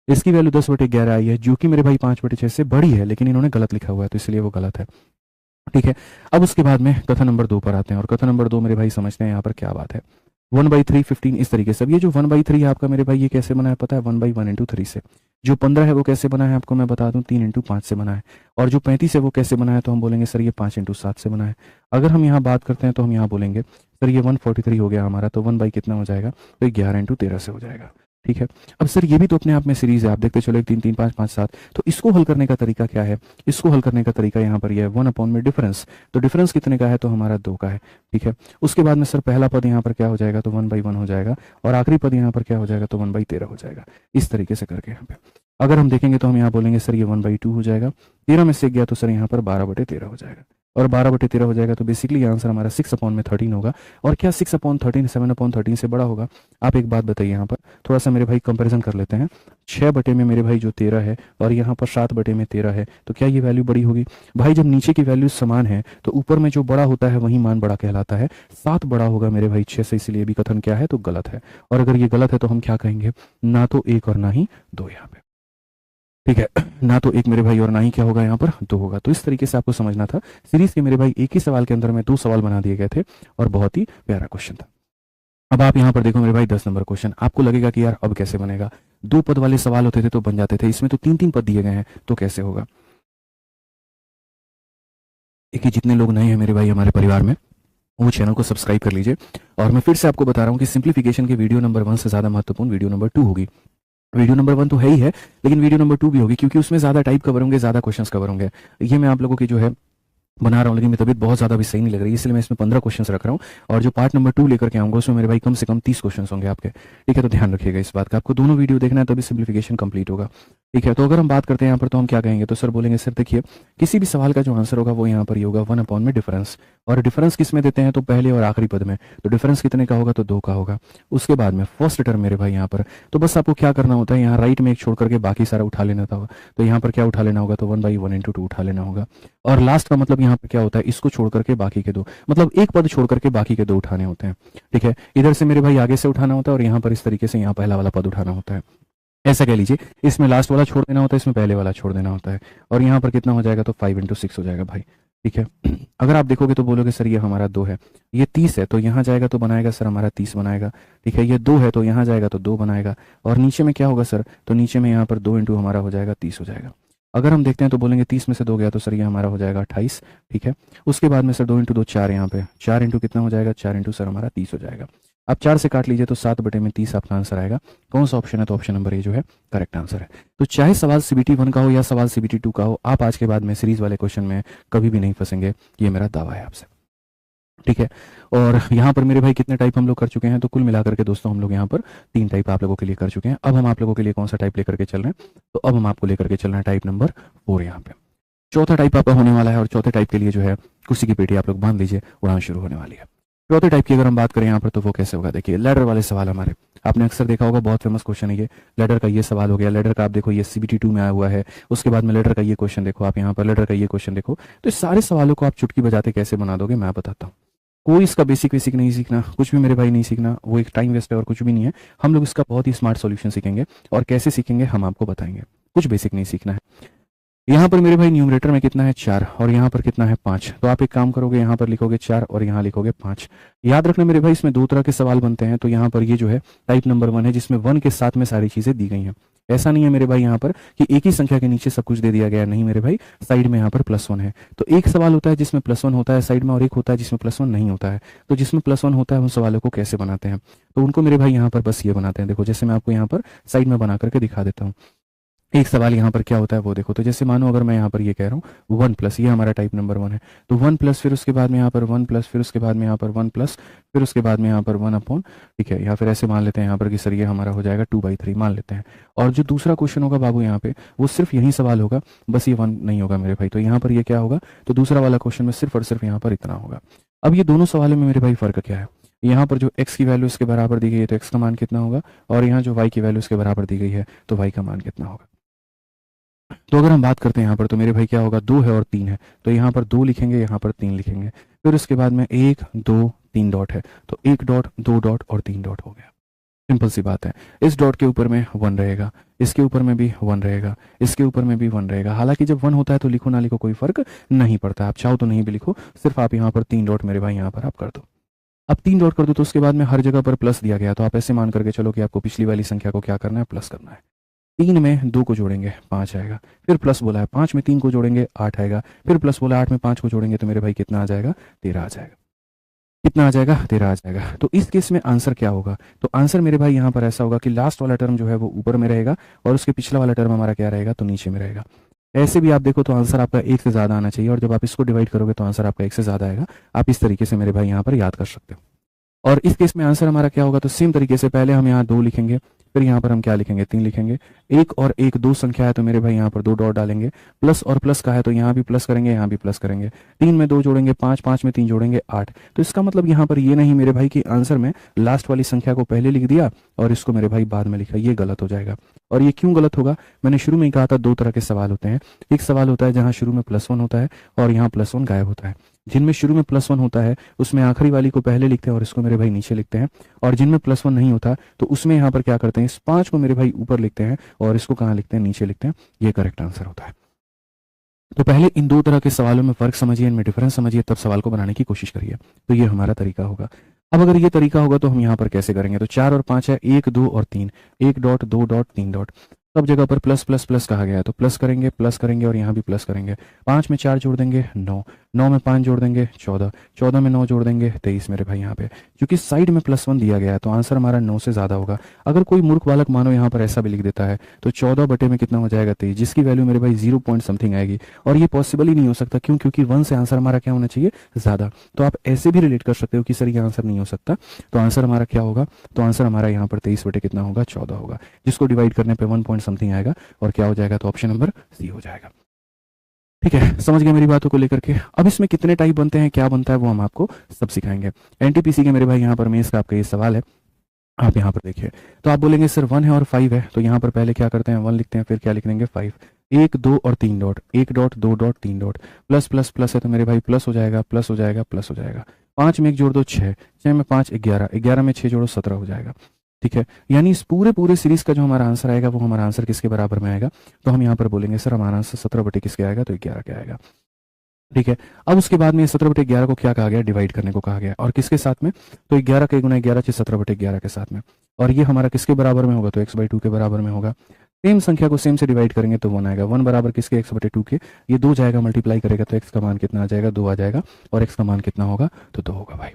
इसकी वैल्यू 10/11 आई है, जो कि मेरे भाई 5/6 से बड़ी है, लेकिन इन्होंने गलत लिखा हुआ है, तो इसलिए वो गलत है। ठीक है। अब उसके बाद में कथन नंबर 2 पर आते हैं, और कथन नंबर 2 मेरे भाई समझते हैं यहाँ पर क्या बात है। 1/3 15 इस तरीके से। अब ये जो 1/3 है आपका मेरे भाई, ये कैसे बना है पता है, 1/1 इंटू 3 से। जो 15 है वो कैसे बना है आपको मैं बता दूं, 3 इंटू 5 से बना है। और जो 35 है वो कैसे बना है, तो हम बोलेंगे सर ये 5 इंटू 7 से बना है। अगर हम यहाँ बात करते हैं तो हम यहाँ बोलेंगे सर ये 143 हो गया हमारा, तो 1 कितना हो जाएगा, तो 11 इंटू 13 से हो जाएगा। ठीक है। अब सर ये भी तो अपने आप में सीरीज है, आप देखते चलो 1 3 3 5 5 7। तो इसको हल करने का तरीका क्या है, इसको हल करने का तरीका यहाँ पर यह है 1 अपॉन में डिफरेंस। तो डिफरेंस कितने का है, तो हमारा 2 का है। ठीक है। उसके बाद में सर पहला पद यहाँ पर क्या हो जाएगा, तो 1/1 हो जाएगा, और आखिरी पद यहाँ पर क्या हो जाएगा, तो 1/13 हो जाएगा। इस तरीके से करके यहाँ पे अगर हम देखेंगे तो हम यहाँ बोलेंगे सर ये 1/2 हो जाएगा। 13 में से गया तो सर यहाँ पर 12/13 हो जाएगा, और 12/13 हो जाएगा। तो बेसिकली आंसर हमारा 6/13 होगा। और क्या 6/13 7/13 से बड़ा होगा। आप एक बात बताइए, यहाँ पर थोड़ा सा मेरे भाई कंपैरिजन कर लेते हैं। 6 बटे में मेरे भाई जो 13 है, और यहाँ पर 7 बटे में 13 है, तो क्या ये वैल्यू बड़ी होगी। भाई जब नीचे की वैल्यू समान है तो ऊपर में जो बड़ा होता है वही मान बड़ा कहलाता है। 7 बड़ा होगा मेरे भाई 6 से, इसलिए भी कथन क्या है, तो गलत है। और अगर ये गलत है तो हम क्या कहेंगे, ना तो 1 और ना ही 2 यहाँ पे। ठीक है, ना तो 1 मेरे भाई और ना ही क्या होगा, यहाँ पर 2 होगा। तो इस तरीके से आपको समझना था। सीरीज के मेरे भाई एक ही सवाल के अंदर में 2 सवाल बना दिए गए थे, और बहुत ही प्यारा क्वेश्चन था। अब आप यहाँ पर देखो मेरे भाई 10 नंबर क्वेश्चन। आपको लगेगा कि यार अब कैसे बनेगा, 2 पद वाले सवाल होते थे तो बन जाते थे, इसमें तो 3 3 पद दिए गए हैं, तो कैसे होगा। देखिए जितने लोग नए हैं मेरे भाई हमारे परिवार में, वो चैनल को सब्सक्राइब कर लीजिए। और मैं फिर से आपको बता रहा हूँ कि सिंप्लीफिकेशन की वीडियो नंबर 1 से ज़्यादा महत्वपूर्ण वीडियो नंबर 2 होगी। वीडियो नंबर 1 तो है ही है, लेकिन वीडियो नंबर 2 भी होगी, क्योंकि उसमें ज़्यादा टाइप कवर होंगे, ज़्यादा क्वेश्चंस कवर होंगे। ये मैं आप लोगों की जो है बना रहा हूँ, लेकिन मेरी तबीयत बहुत ज़्यादा भी सही नहीं लग रही है, इसलिए मैं इसमें 15 क्वेश्चंस रख रहा हूँ। और जो पार्ट नंबर 2 लेकर के आऊँगा उसमें मेरे भाई कम से कम 30 क्वेश्चंस होंगे आपके। ठीक है, तो ध्यान रखिएगा इस बात का। आपको दोनों वीडियो देखना है तभी सिंप्लीफिकेशन कंप्लीट होगा। ठीक है। तो अगर हम बात करते हैं यहाँ पर, तो हम क्या कहेंगे, तो सर बोलेंगे सर देखिए किसी भी सवाल का जो आंसर होगा वो यहाँ पर ही होगा 1 अपॉन में डिफरेंस। और डिफरेंस किस में देते हैं, तो पहले और आखिरी पद में। तो डिफरेंस कितने का होगा, तो 2 का होगा। उसके बाद में फर्स्ट टर्म मेरे भाई यहाँ पर, तो बस आपको क्या करना होता है, यहाँ राइट में एक छोड़ करके बाकी सारा उठा लेना था। तो यहाँ पर क्या उठा लेना होगा, तो 1/1 इंटू 2 उठा लेना होगा। और लास्ट का मतलब यहाँ पर क्या होता है, इसको छोड़ करके बाकी के 2, मतलब एक पद छोड़ करके बाकी के 2 उठाने होते हैं। ठीक है। इधर से मेरे भाई आगे से उठाना होता है, और यहाँ पर इस तरीके से यहाँ पहला वाला पद उठाना होता है। ऐसा कह लीजिए, इसमें लास्ट वाला छोड़ देना होता है, इसमें पहले वाला छोड़ देना होता है। और यहाँ पर कितना हो जाएगा, तो 5 इंटू 6 हो जाएगा भाई। ठीक है। अगर आप देखोगे तो बोलोगे सर ये हमारा 2 है, ये 30 है, तो यहाँ जाएगा तो बनाएगा सर हमारा 30 बनाएगा। ठीक है। ये 2 है तो यहाँ जाएगा तो 2 बनाएगा। और नीचे में क्या होगा सर, तो नीचे में यहाँ पर 2 इंटू हमारा हो जाएगा 30 हो जाएगा। अगर हम देखते हैं तो बोलेंगे 30 में से 2 गया तो सर ये हमारा हो जाएगा 28। ठीक है। उसके बाद में सर 2 इंटू 2 4, यहाँ पे 4 इंटू कितना हो जाएगा, 4 इंटू सर हमारा 30 हो जाएगा। आप 4 से काट लीजिए तो 7 बटे में 30 आपका आंसर आएगा। कौन सा ऑप्शन है, तो ऑप्शन नंबर ए जो है करेक्ट आंसर है। तो चाहे सवाल CBT 1 का हो या सवाल CBT 2 का हो, आप आज के बाद में सीरीज वाले क्वेश्चन में कभी भी नहीं फंसेंगे, ये मेरा दावा है आपसे। ठीक है। और यहाँ पर मेरे भाई कितने टाइप हम लोग कर चुके हैं, तो कुल मिलाकर के दोस्तों हम लोग यहाँ पर 3 टाइप आप लोगों के लिए कर चुके हैं। अब हम आप लोगों के लिए कौन सा टाइप लेकर के चल रहे हैं, तो अब हम आपको लेकर के चल रहे हैं टाइप नंबर 4 यहाँ पे। चौथा टाइप आपका होने वाला है, और चौथे टाइप के लिए जो है कुर्सी की पेटी आप लोग बांध लीजिए, उड़ान शुरू होने वाली है। चौथे टाइप की अगर हम बात करें यहाँ पर तो वो कैसे होगा, देखिए लैडर वाले सवाल हमारे, आपने अक्सर देखा होगा, बहुत फेमस क्वेश्चन है ये। लैडर का ये सवाल हो गया, लैडर का आप देखो ये CBT 2 में आया हुआ है। उसके बाद में लैडर का ये क्वेश्चन देखो, आप यहाँ पर लैडर का ये क्वेश्चन देखो। तो इस सारे सवालों को आप चुटकी बजाते कैसे बना दोगे मैं बताता हूँ। कोई इसका बेसिक बेसिक नहीं सीखना, कुछ भी मेरे भाई नहीं सीखना, वो एक टाइम वेस्ट है और कुछ भी नहीं है। हम लोग इसका बहुत ही स्मार्ट सॉल्यूशन सीखेंगे, और कैसे सीखेंगे हम आपको बताएंगे। कुछ बेसिक नहीं सीखना है। यहाँ पर मेरे भाई न्यूमरेटर में कितना है 4 और यहाँ पर कितना है 5। तो आप एक काम करोगे, यहाँ पर लिखोगे 4 और यहाँ लिखोगे 5। याद रखना मेरे भाई इसमें दो तरह के सवाल बनते हैं। तो यहाँ पर ये जो है टाइप नंबर 1 है, जिसमें 1 के साथ में सारी चीजें दी गई हैं। ऐसा नहीं है मेरे भाई यहाँ पर कि एक ही संख्या के नीचे सब कुछ दे दिया गया है, नहीं मेरे भाई, साइड में यहाँ पर +1 है। तो एक सवाल होता है जिसमें +1 होता है साइड में, और एक होता है जिसमें +1 नहीं होता है। तो जिसमें +1 होता है उन सवालों को कैसे बनाते हैं, तो उनको मेरे भाई यहाँ पर बस ये बनाते हैं। देखो जैसे मैं आपको यहाँ पर साइड में बना करके दिखा देता हूँ। एक सवाल यहाँ पर क्या होता है वो देखो। तो जैसे मानो अगर मैं यहाँ पर ये कह रहा हूँ 1+, ये हमारा टाइप नंबर 1 है। तो 1+, फिर उसके बाद में यहाँ पर 1+, फिर उसके बाद में यहाँ पर 1+, फिर उसके बाद में यहाँ पर 1/, ठीक है। या फिर ऐसे मान लेते हैं यहाँ पर कि सर ये हमारा हो जाएगा 2/3 मान लेते हैं। और जो दूसरा क्वेश्चन होगा बाबू यहाँ पे, वो सिर्फ यही सवाल होगा, बस ये 1 नहीं होगा मेरे भाई। तो यहाँ पर ये क्या होगा, तो दूसरा वाला क्वेश्चन में सिर्फ और सिर्फ यहाँ पर इतना होगा। अब ये दोनों सवालों में मेरे भाई फर्क क्या है, यहाँ पर जो x की वैल्यू इसके बराबर दी गई है तो x का मान कितना होगा, और यहाँ जो y की वैल्यू इसके बराबर दी गई है तो y का मान कितना होगा। तो अगर हम बात करते हैं यहाँ पर, तो मेरे भाई क्या होगा, 2 है और 3 है। तो यहाँ पर 2 लिखेंगे, यहाँ पर 3 लिखेंगे। फिर उसके बाद में 1 2 3 डॉट है, तो 1 डॉट 2 डॉट और 3 डॉट हो गया। सिंपल सी बात है। इस डॉट के ऊपर में 1 रहेगा, इसके ऊपर में भी 1 रहेगा, इसके ऊपर में भी 1 रहेगा। हालांकि जब 1 होता है तो लिखो ना लिखो कोई फर्क नहीं पड़ता, आप चाहो तो नहीं भी लिखो, सिर्फ आप यहाँ पर 3 डॉट मेरे भाई यहाँ पर आप कर दो। अब 3 डॉट कर दो तो उसके बाद में हर जगह पर प्लस दिया गया, तो आप ऐसे मान करके चलो कि आपको पिछली वाली संख्या को क्या करना है, प्लस करना है। 3 में 2 को जोड़ेंगे 5 आएगा, फिर प्लस बोला है 5 में 3 को जोड़ेंगे 8 आएगा, फिर प्लस बोला 8 में 5 को जोड़ेंगे तो मेरे भाई कितना आ जाएगा, 13 आ जाएगा। कितना आ जाएगा, 13 आ जाएगा। तो इस केस में आंसर क्या होगा, तो आंसर मेरे भाई यहाँ पर ऐसा होगा कि लास्ट वाला टर्म जो है वो ऊपर में रहेगा, और उसके पिछला वाला टर्म हमारा क्या रहेगा, तो नीचे में रहेगा। ऐसे भी आप देखो तो आंसर आपका 1 से ज्यादा आना चाहिए, और जब आप इसको डिवाइड करोगे तो आंसर आपका 1 से ज्यादा आएगा। आप इस तरीके से मेरे भाई यहाँ पर याद कर सकते हो। और इस केस में आंसर हमारा क्या होगा, तो सेम तरीके से पहले हम यहाँ 2 लिखेंगे, फिर यहाँ पर हम क्या लिखेंगे, 3 लिखेंगे। 1 और 1 2 संख्या है तो मेरे भाई यहाँ पर 2 डॉट डालेंगे। प्लस और प्लस का है तो यहाँ भी प्लस करेंगे, यहाँ भी प्लस करेंगे। 3 में 2 जोड़ेंगे 5, 5 में 3 जोड़ेंगे 8। तो इसका मतलब यहाँ पर ये नहीं मेरे भाई कि आंसर में लास्ट वाली संख्या को पहले लिख दिया और इसको मेरे भाई बाद में लिखा, ये गलत हो जाएगा। और ये क्यों गलत होगा, मैंने शुरू में ही कहा था 2 तरह के सवाल होते हैं। एक सवाल होता है जहाँ शुरू में +1 होता है और यहाँ +1 गायब होता है। जिनमें शुरू में +1 होता है उसमें आखिरी वाली को पहले लिखते हैं और इसको मेरे भाई नीचे लिखते हैं, और जिनमें +1 नहीं होता तो उसमें यहाँ पर क्या करते हैं, इस 5 को मेरे भाई ऊपर लिखते हैं और इसको कहाँ लिखते हैं, नीचे लिखते हैं। ये करेक्ट आंसर होता है। तो पहले इन 2 तरह के सवालों में फर्क समझिए, इनमें डिफरेंस समझिए, तब सवाल को बनाने की कोशिश करिए। तो ये हमारा तरीका होगा। अब अगर ये तरीका होगा तो हम यहाँ पर कैसे करेंगे, तो 4 और 5 है, 1 2 और 3, 1 डॉट 2 डॉट 3 डॉट, सब जगह पर प्लस प्लस प्लस कहा गया है तो प्लस करेंगे और यहाँ भी प्लस करेंगे। 5 में 4 जोड़ देंगे 9, 9 में 5 जोड़ देंगे 14, 14 में 9 जोड़ देंगे 23 मेरे भाई यहाँ पे। क्योंकि साइड में +1 दिया गया है तो आंसर हमारा 9 से ज्यादा होगा। अगर कोई मूर्ख बालक मानो यहाँ पर ऐसा भी लिख देता है तो 14 बटे में कितना हो जाएगा 23, जिसकी वैल्यू मेरे भाई 0 पॉइंट समथिंग आएगी। और ये पॉसिबल ही नहीं हो सकता, क्यों, क्योंकि 1 से आंसर हमारा क्या होना चाहिए, ज्यादा। तो आप ऐसे भी रिलेट कर सकते हो कि सर ये आंसर नहीं हो सकता, तो आंसर हमारा क्या होगा, तो आंसर हमारा यहाँ पर 23 बटे कितना होगा, 14 होगा, जिसको डिवाइड करने पे 1 पॉइंट समथिंग आएगा और क्या हो जाएगा, तो ऑप्शन नंबर सी हो जाएगा। ठीक है, समझ गए मेरी बातों को लेकर के। अब इसमें कितने टाइप बनते हैं, क्या बनता है, वो हम आपको सब सिखाएंगे। एनटीपीसी के मेरे भाई यहाँ पर मेंस का आपका ये सवाल है, आप यहाँ पर देखिए। तो आप बोलेंगे सर 1 है और 5 है, तो यहाँ पर पहले क्या करते हैं, 1 लिखते हैं, फिर क्या लिख देंगे 5, 1 2 और 3 dot, 1 dot 2 dot 3 dot, plus plus plus है तो मेरे भाई प्लस हो जाएगा, प्लस हो जाएगा, प्लस हो जाएगा। 5 में 1 जोड़ दो 6, 6 में 5 11, 11 में 6 जोड़ो 17 हो जाएगा। ठीक है, यानी इस पूरे सीरीज का जो हमारा आंसर आएगा वो हमारा आंसर किसके बराबर में आएगा, तो हम यहाँ पर बोलेंगे सर हमारा आंसर 17 बटे किसके आएगा, तो 11 के आएगा। ठीक है, अब उसके बाद में 17 बटे 11 को क्या कहा गया, डिवाइड करने को कहा गया, और किसके साथ में, तो 11 के गुना 11 17 बटे 11 के साथ में। और ये हमारा किसके बराबर में होगा, तो x/2 के बराबर में होगा। सेम संख्या को सेम से डिवाइड करेंगे तो 1 आएगा, 1 बराबर किसके, x/2 के। ये 2 जाएगा, मल्टीप्लाई करेगा तो x का मान कितना आ जाएगा, 2 आ जाएगा, और x का मान कितना होगा, तो 2 होगा भाई।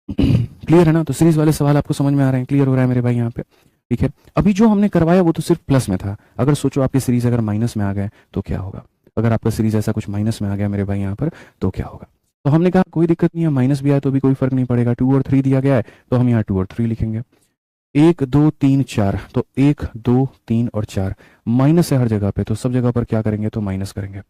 क्लियर है ना, तो सीरीज वाले सवाल आपको समझ में आ रहे हैं, क्लियर हो रहा है मेरे भाई यहाँ पे। ठीक है, अभी जो हमने करवाया वो तो सिर्फ प्लस में था। अगर सोचो आपकी सीरीज अगर माइनस में आ गए तो क्या होगा, अगर आपका सीरीज ऐसा कुछ माइनस में आ गया मेरे भाई यहाँ पर तो क्या होगा। तो हमने कहा कोई दिक्कत नहीं है, माइनस भी आए तो भी कोई फर्क नहीं पड़ेगा। 2 और 3 दिया गया है तो हम यहाँ 2 और 3 लिखेंगे। 1 2 3 4, तो 1 2 3 और 4, माइनस है हर जगह पे, तो सब जगह पर क्या करेंगे, तो माइनस करेंगे।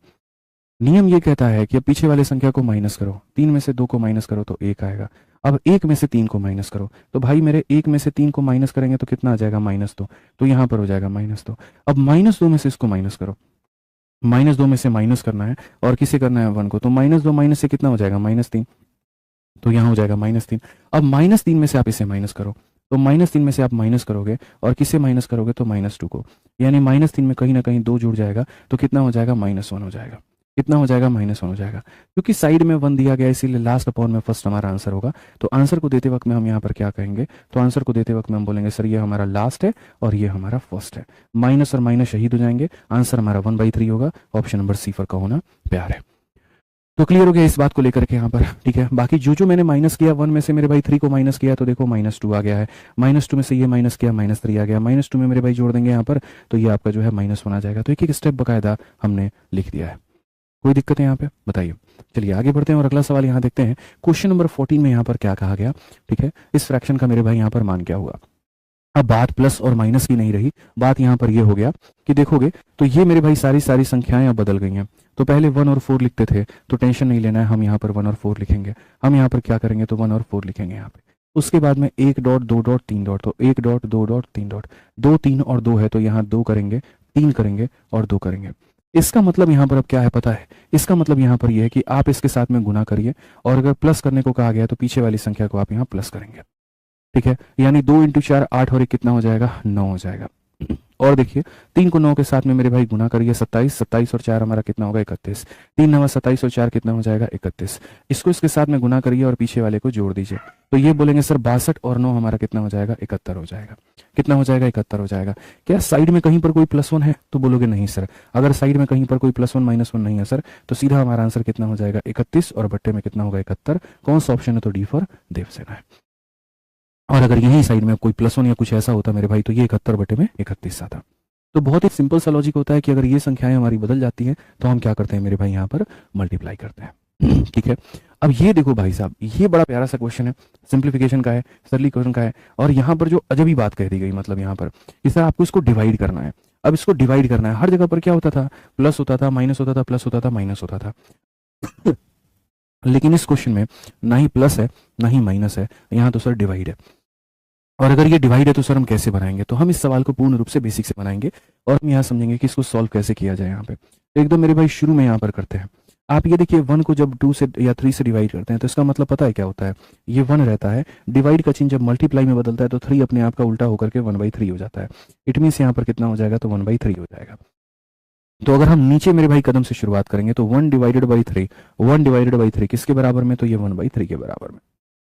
नियम ये कहता है कि अब पीछे वाले संख्या को माइनस करो, 3 में से 2 को माइनस करो तो 1 आएगा। अब 1 में से 3 को माइनस करो, तो भाई मेरे 1 में से 3 को माइनस करेंगे तो कितना आ जाएगा -2, तो यहाँ पर हो जाएगा -2। अब -2 में से इसको माइनस करो, -2 में से माइनस करना है और किसे करना है 1 को, तो -2 माइनस से कितना हो जाएगा -3, तो यहाँ हो जाएगा -3। अब -3 में से आप इसे माइनस करो, तो -3 में से आप माइनस करोगे और किसे माइनस करोगे, तो -2 को, यानी -3 में कहीं ना कहीं 2 जुड़ जाएगा, तो कितना हो जाएगा -1 हो जाएगा। कितना हो जाएगा -1 हो जाएगा, क्योंकि साइड में 1 दिया गया इसीलिए लास्ट अपॉन में फर्स्ट हमारा आंसर होगा। तो आंसर को देते वक्त में हम यहाँ पर क्या कहेंगे, तो आंसर को देते वक्त में हम बोलेंगे सर ये हमारा लास्ट है और ये हमारा फर्स्ट है, माइनस और माइनस शहीद हो जाएंगे, आंसर हमारा 1/3 होगा। ऑप्शन नंबर सी का होना प्यार है। तो क्लियर हो गया इस बात को लेकर के यहाँ पर, ठीक है। बाकी जो मैंने माइनस किया 1 में से मेरे भाई 3 को माइनस किया, तो देखो -2 आ गया है, -2 में से ये माइनस किया -3 आ गया, -2 में मेरे भाई जोड़ देंगे यहाँ पर, तो ये आपका जो है -1 आ जाएगा। तो एक एक स्टेप बकायदा हमने लिख दिया है। कोई दिक्कत है यहाँ पे, बताइए। चलिए आगे बढ़ते हैं और अगला सवाल यहाँ देखते हैं। क्वेश्चन नंबर 14 में यहाँ पर क्या कहा गया, ठीक है। इस फ्रैक्शन का मेरे भाई यहाँ पर मान क्या हुआ। अब बात प्लस और माइनस की नहीं रही, बात यहाँ पर ये हो गया कि देखोगे तो ये मेरे भाई सारी संख्याएं अब बदल गई हैं। तो पहले 1 और 4 लिखते थे, तो टेंशन नहीं लेना है, हम यहाँ पर 1 और 4 लिखेंगे। हम यहाँ पर क्या करेंगे, तो 1 और 4 लिखेंगे यहाँ पे। उसके बाद में 1 डॉट 2 डॉट 3 डॉट, तो 1 डॉट 2 डॉट 3 डॉट, 2 3 और 2 है, तो यहाँ 2 करेंगे, 3 करेंगे और 2 करेंगे। इसका मतलब यहाँ पर अब क्या है पता है, इसका मतलब यहाँ पर यह है कि आप इसके साथ में गुना करिए, और अगर प्लस करने को कहा गया तो पीछे वाली संख्या को आप यहाँ प्लस करेंगे, ठीक है। यानी 2 × 4 8 और 1 कितना हो जाएगा, 9 हो जाएगा। और देखिए 3 को 9 के साथ में मेरे भाई गुना करिए, 27, 27 और 4 हमारा कितना होगा 31, 3 9 27 और 4 कितना हो जाएगा 31। इसको इसके साथ में गुना करिए और पीछे वाले को जोड़ दीजिए, तो ये बोलेंगे सर 62 और 9 हमारा कितना हो जाएगा 71 हो जाएगा। कितना हो जाएगा 71 हो जाएगा। क्या साइड में कहीं पर कोई +1 है, तो बोलोगे नहीं सर। अगर साइड में कहीं पर कोई +1 -1 नहीं है सर, तो सीधा हमारा आंसर कितना हो जाएगा 31 और बट्टे में कितना होगा 71। कौन सा ऑप्शन है, तो डी फॉर देवसेना है। और अगर यही साइड में कोई +1 या कुछ ऐसा होता मेरे भाई, तो ये 71 बटे में 31 आता। तो बहुत ही सिंपल सा लॉजिक होता है कि अगर ये संख्याएं हमारी बदल जाती हैं तो हम क्या करते हैं मेरे भाई, यहाँ पर मल्टीप्लाई करते हैं, ठीक है। अब ये देखो भाई साहब, ये बड़ा प्यारा सा क्वेश्चन है, सिंप्लीफिकेशन का है, सरलीकरण का है। और यहाँ पर जो अजबी बात कह दी गई, मतलब यहाँ पर कि सर आपको इसको डिवाइड करना है। अब इसको डिवाइड करना है, हर जगह पर क्या होता था, प्लस होता था, माइनस होता था, प्लस होता था, माइनस होता था। लेकिन इस क्वेश्चन में ना ही प्लस है ना ही माइनस है, यहाँ तो सर डिवाइड है। और अगर ये डिवाइड है तो सर हम कैसे बनाएंगे, तो हम इस सवाल को पूर्ण रूप से बेसिक से बनाएंगे और हम यहाँ समझेंगे कि इसको सॉल्व कैसे किया जाए। यहाँ पे तो एकदम मेरे भाई शुरू में यहाँ पर करते हैं। आप ये देखिए 1 को जब 2 से या 3 से डिवाइड करते हैं तो इसका मतलब पता है क्या होता है, ये 1 रहता है, डिवाइड का चिन्ह जब मल्टीप्लाई में बदलता है तो 3 अपने आप का उल्टा होकर के 1/3 हो जाता है। इट मीन्स यहाँ पर कितना हो जाएगा, तो 1/3 हो जाएगा। तो अगर हम नीचे मेरे भाई कदम से शुरुआत करेंगे तो 1/3, 1/3 किसके बराबर में, तो ये 1/3 के बराबर में,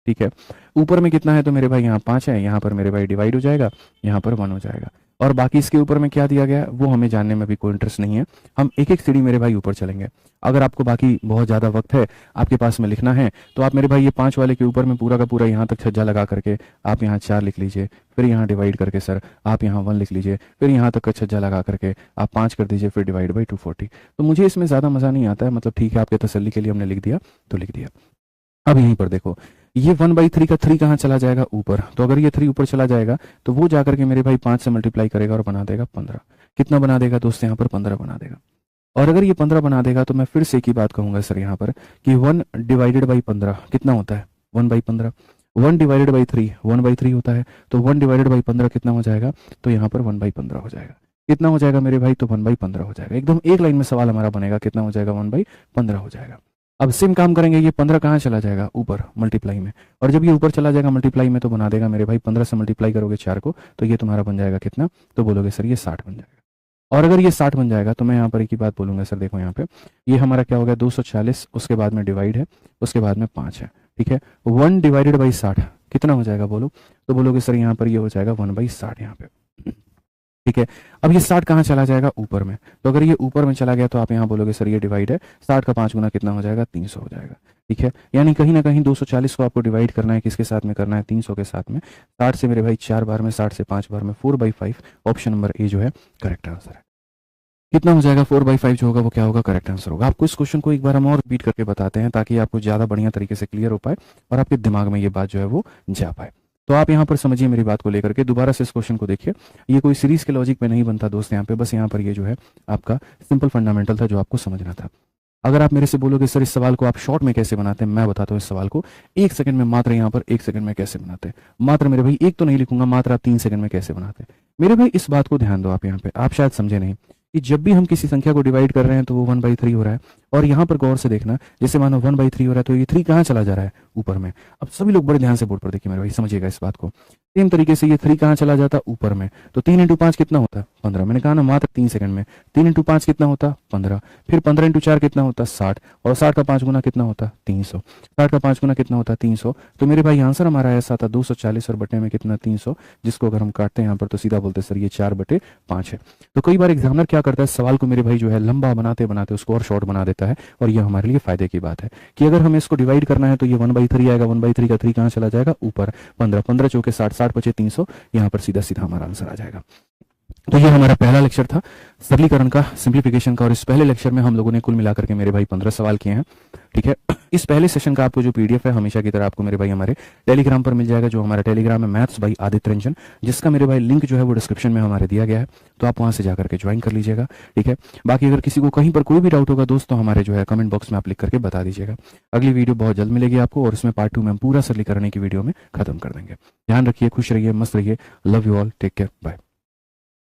ठीक है। ऊपर में कितना है, तो मेरे भाई यहाँ 5 है, यहाँ पर मेरे भाई डिवाइड हो जाएगा, यहाँ पर 1 हो जाएगा। और बाकी इसके ऊपर में क्या दिया गया है वो हमें जानने में भी कोई इंटरेस्ट नहीं है, हम एक एक सीढ़ी मेरे भाई ऊपर चलेंगे। अगर आपको बाकी बहुत ज़्यादा वक्त है आपके पास में लिखना है तो आप मेरे भाई ये 5 वाले के ऊपर में पूरा का पूरा यहाँ तक छज्जा लगा करके आप यहाँ 4 लिख लीजिए, फिर यहाँ डिवाइड करके सर आप यहाँ 1 लिख लीजिए, फिर यहाँ तक का छज्जा लगा करके आप 5 कर दीजिए, फिर डिवाइड बाई 240। तो मुझे इसमें ज़्यादा मज़ा नहीं आता है, मतलब ठीक है आपके तसल्ली के लिए हमने लिख दिया तो लिख दिया। अब यहीं पर देखो ये 1/3 का 3 कहाँ चला जाएगा, ऊपर। तो अगर ये 3 ऊपर चला जाएगा तो वो जाकर के मेरे भाई 5 से मल्टीप्लाई करेगा और बना देगा 15। कितना बना देगा दोस्त, यहाँ पर 15 बना देगा। और अगर ये 15 बना देगा तो मैं फिर से एक ही बात कहूंगा सर यहाँ पर कि 1/15 कितना होता है, 1/15। 1/3 1/3 होता है, तो 1/15 कितना हो जाएगा, तो यहाँ पर 1/15 हो जाएगा। कितना हो जाएगा मेरे भाई, तो 1/15 हो जाएगा। एकदम एक लाइन में सवाल हमारा बनेगा, कितना हो जाएगा, 1/15 हो जाएगा। अब सेम काम करेंगे, ये 15 कहाँ चला जाएगा, ऊपर मल्टीप्लाई में। और जब ये ऊपर चला जाएगा मल्टीप्लाई में तो बना देगा मेरे भाई 15 से मल्टीप्लाई करोगे 4 को तो ये तुम्हारा बन जाएगा कितना, तो बोलोगे सर ये 60 बन जाएगा। और अगर ये 60 बन जाएगा तो मैं यहाँ पर एक ही बात बोलूंगा सर, देखो यहाँ पे ये हमारा क्या हो गया 240, उसके बाद में डिवाइड है, उसके बाद में 5 है, ठीक है। 1/60 कितना हो जाएगा बोलो, तो बोलोगे सर यहाँ पर ये हो जाएगा 1/60 यहाँ पे, ठीक है। अब ये 60 कहाँ चला जाएगा, ऊपर में। तो अगर ये ऊपर में चला गया तो आप यहाँ बोलोगे सर ये डिवाइड है, 60 का 5 गुना कितना हो जाएगा, 300 हो जाएगा, ठीक है। यानी कहीं ना कहीं 240 को आपको डिवाइड करना है, किसके साथ में करना है, 300 के साथ में। 60 से मेरे भाई 4 बार में, 60 से 5 बार में, 4/5 ऑप्शन नंबर ए जो है करेक्ट आंसर है। कितना हो जाएगा, 4/5 जो होगा वो क्या होगा, करेक्ट आंसर होगा। आपको इस क्वेश्चन को एक बार हम और रिपीट करके बताते हैं ताकि आपको ज़्यादा बढ़िया तरीके से क्लियर हो पाए और आपके दिमाग में ये बात जो है वो जा पाए। तो आप यहाँ पर समझिए मेरी बात को लेकर के, दोबारा से इस क्वेश्चन को देखिए। ये कोई सीरीज के लॉजिक में नहीं बनता दोस्त, यहाँ पे बस यहाँ पर ये जो है आपका सिंपल फंडामेंटल था जो आपको समझना था। अगर आप मेरे से बोलोगे सर इस सवाल को आप शॉर्ट में कैसे बनाते हैं, मैं बताता हूँ इस सवाल को 1 सेकंड में, मात्र यहाँ पर 1 सेकंड में कैसे बनाते हैं। मात्र मेरे भाई एक तो नहीं लिखूंगा, मात्र आप 3 सेकंड में कैसे बनाते हैं। मेरे भाई इस बात को ध्यान दो, आप यहाँ पे आप शायद समझे नहीं कि जब भी हम किसी संख्या को डिवाइड कर रहे हैं तो वो 1/3 हो रहा है। और यहाँ पर गौर से देखना, जैसे मानो 1/3 हो रहा है तो ये 3 कहाँ चला जा रहा है, ऊपर में। अब सभी लोग बड़े ध्यान से बोर्ड पर देखिए मेरे भाई, समझिएगा इस बात को। सेम तरीके से ये 3 कहाँ चला जाता, ऊपर में। तो 3 × 5 कितना होता, 15। मैंने कहा ना मात्र 3 सेकंड में। 3 × 5 कितना होता, 15। फिर 15 × 4 कितना होता, 60। और 60 का 5 गुना कितना होता, 300। 60 का 5 गुना कितना होता, 300। तो मेरे भाई आंसर हमारा ऐसा था 240 और बटे में कितना, 300, जिसको अगर हम काटते हैं यहाँ पर तो सीधा बोलते सर ये 4/5 है। तो कई बार एग्जामिनर क्या करता है, सवाल को मेरे भाई जो है लंबा बनाते बनाते उसको और शॉर्ट बना देता है, और ये हमारे लिए फायदे की बात है कि अगर हमें इसको डिवाइड करना है तो ये 1/3 आएगा। 1/3 का 3 कहाँ चला जाएगा, ऊपर। 15 15 चौके 60, 60 बचे 300, यहाँ पर सीधा सीधा हमारा आंसर आ जाएगा। तो ये हमारा पहला लेक्चर था सरलीकरण का, सिंप्लीफिकेशन का। और इस पहले लेक्चर में हम लोगों ने कुल मिलाकर के मेरे भाई 15 सवाल किए हैं। ठीक है, इस पहले सेशन का आपको जो पीडीएफ है हमेशा की तरह आपको मेरे भाई हमारे टेलीग्राम पर मिल जाएगा, जो हमारा टेलीग्राम है मैथ्स बाई आदित्य रंजन, जिसका मेरे भाई लिंक जो है वो डिस्क्रिप्शन में हमारे दिया गया है, तो आप वहां से जाकर के ज्वाइन कर लीजिएगा। ठीक है, बाकी अगर किसी को कहीं पर कोई भी डाउट होगा दोस्त, तो हमारे जो है कमेंट बॉक्स में आप लिख करके बता दीजिएगा। अगली वीडियो बहुत जल्द मिलेगी आपको, और उसमें पार्ट 2 में हम पूरा सरलीकरण की वीडियो में खत्म कर देंगे। ध्यान रखिए, खुश रहिए, मस्त रहिए। Love you all, take care, bye.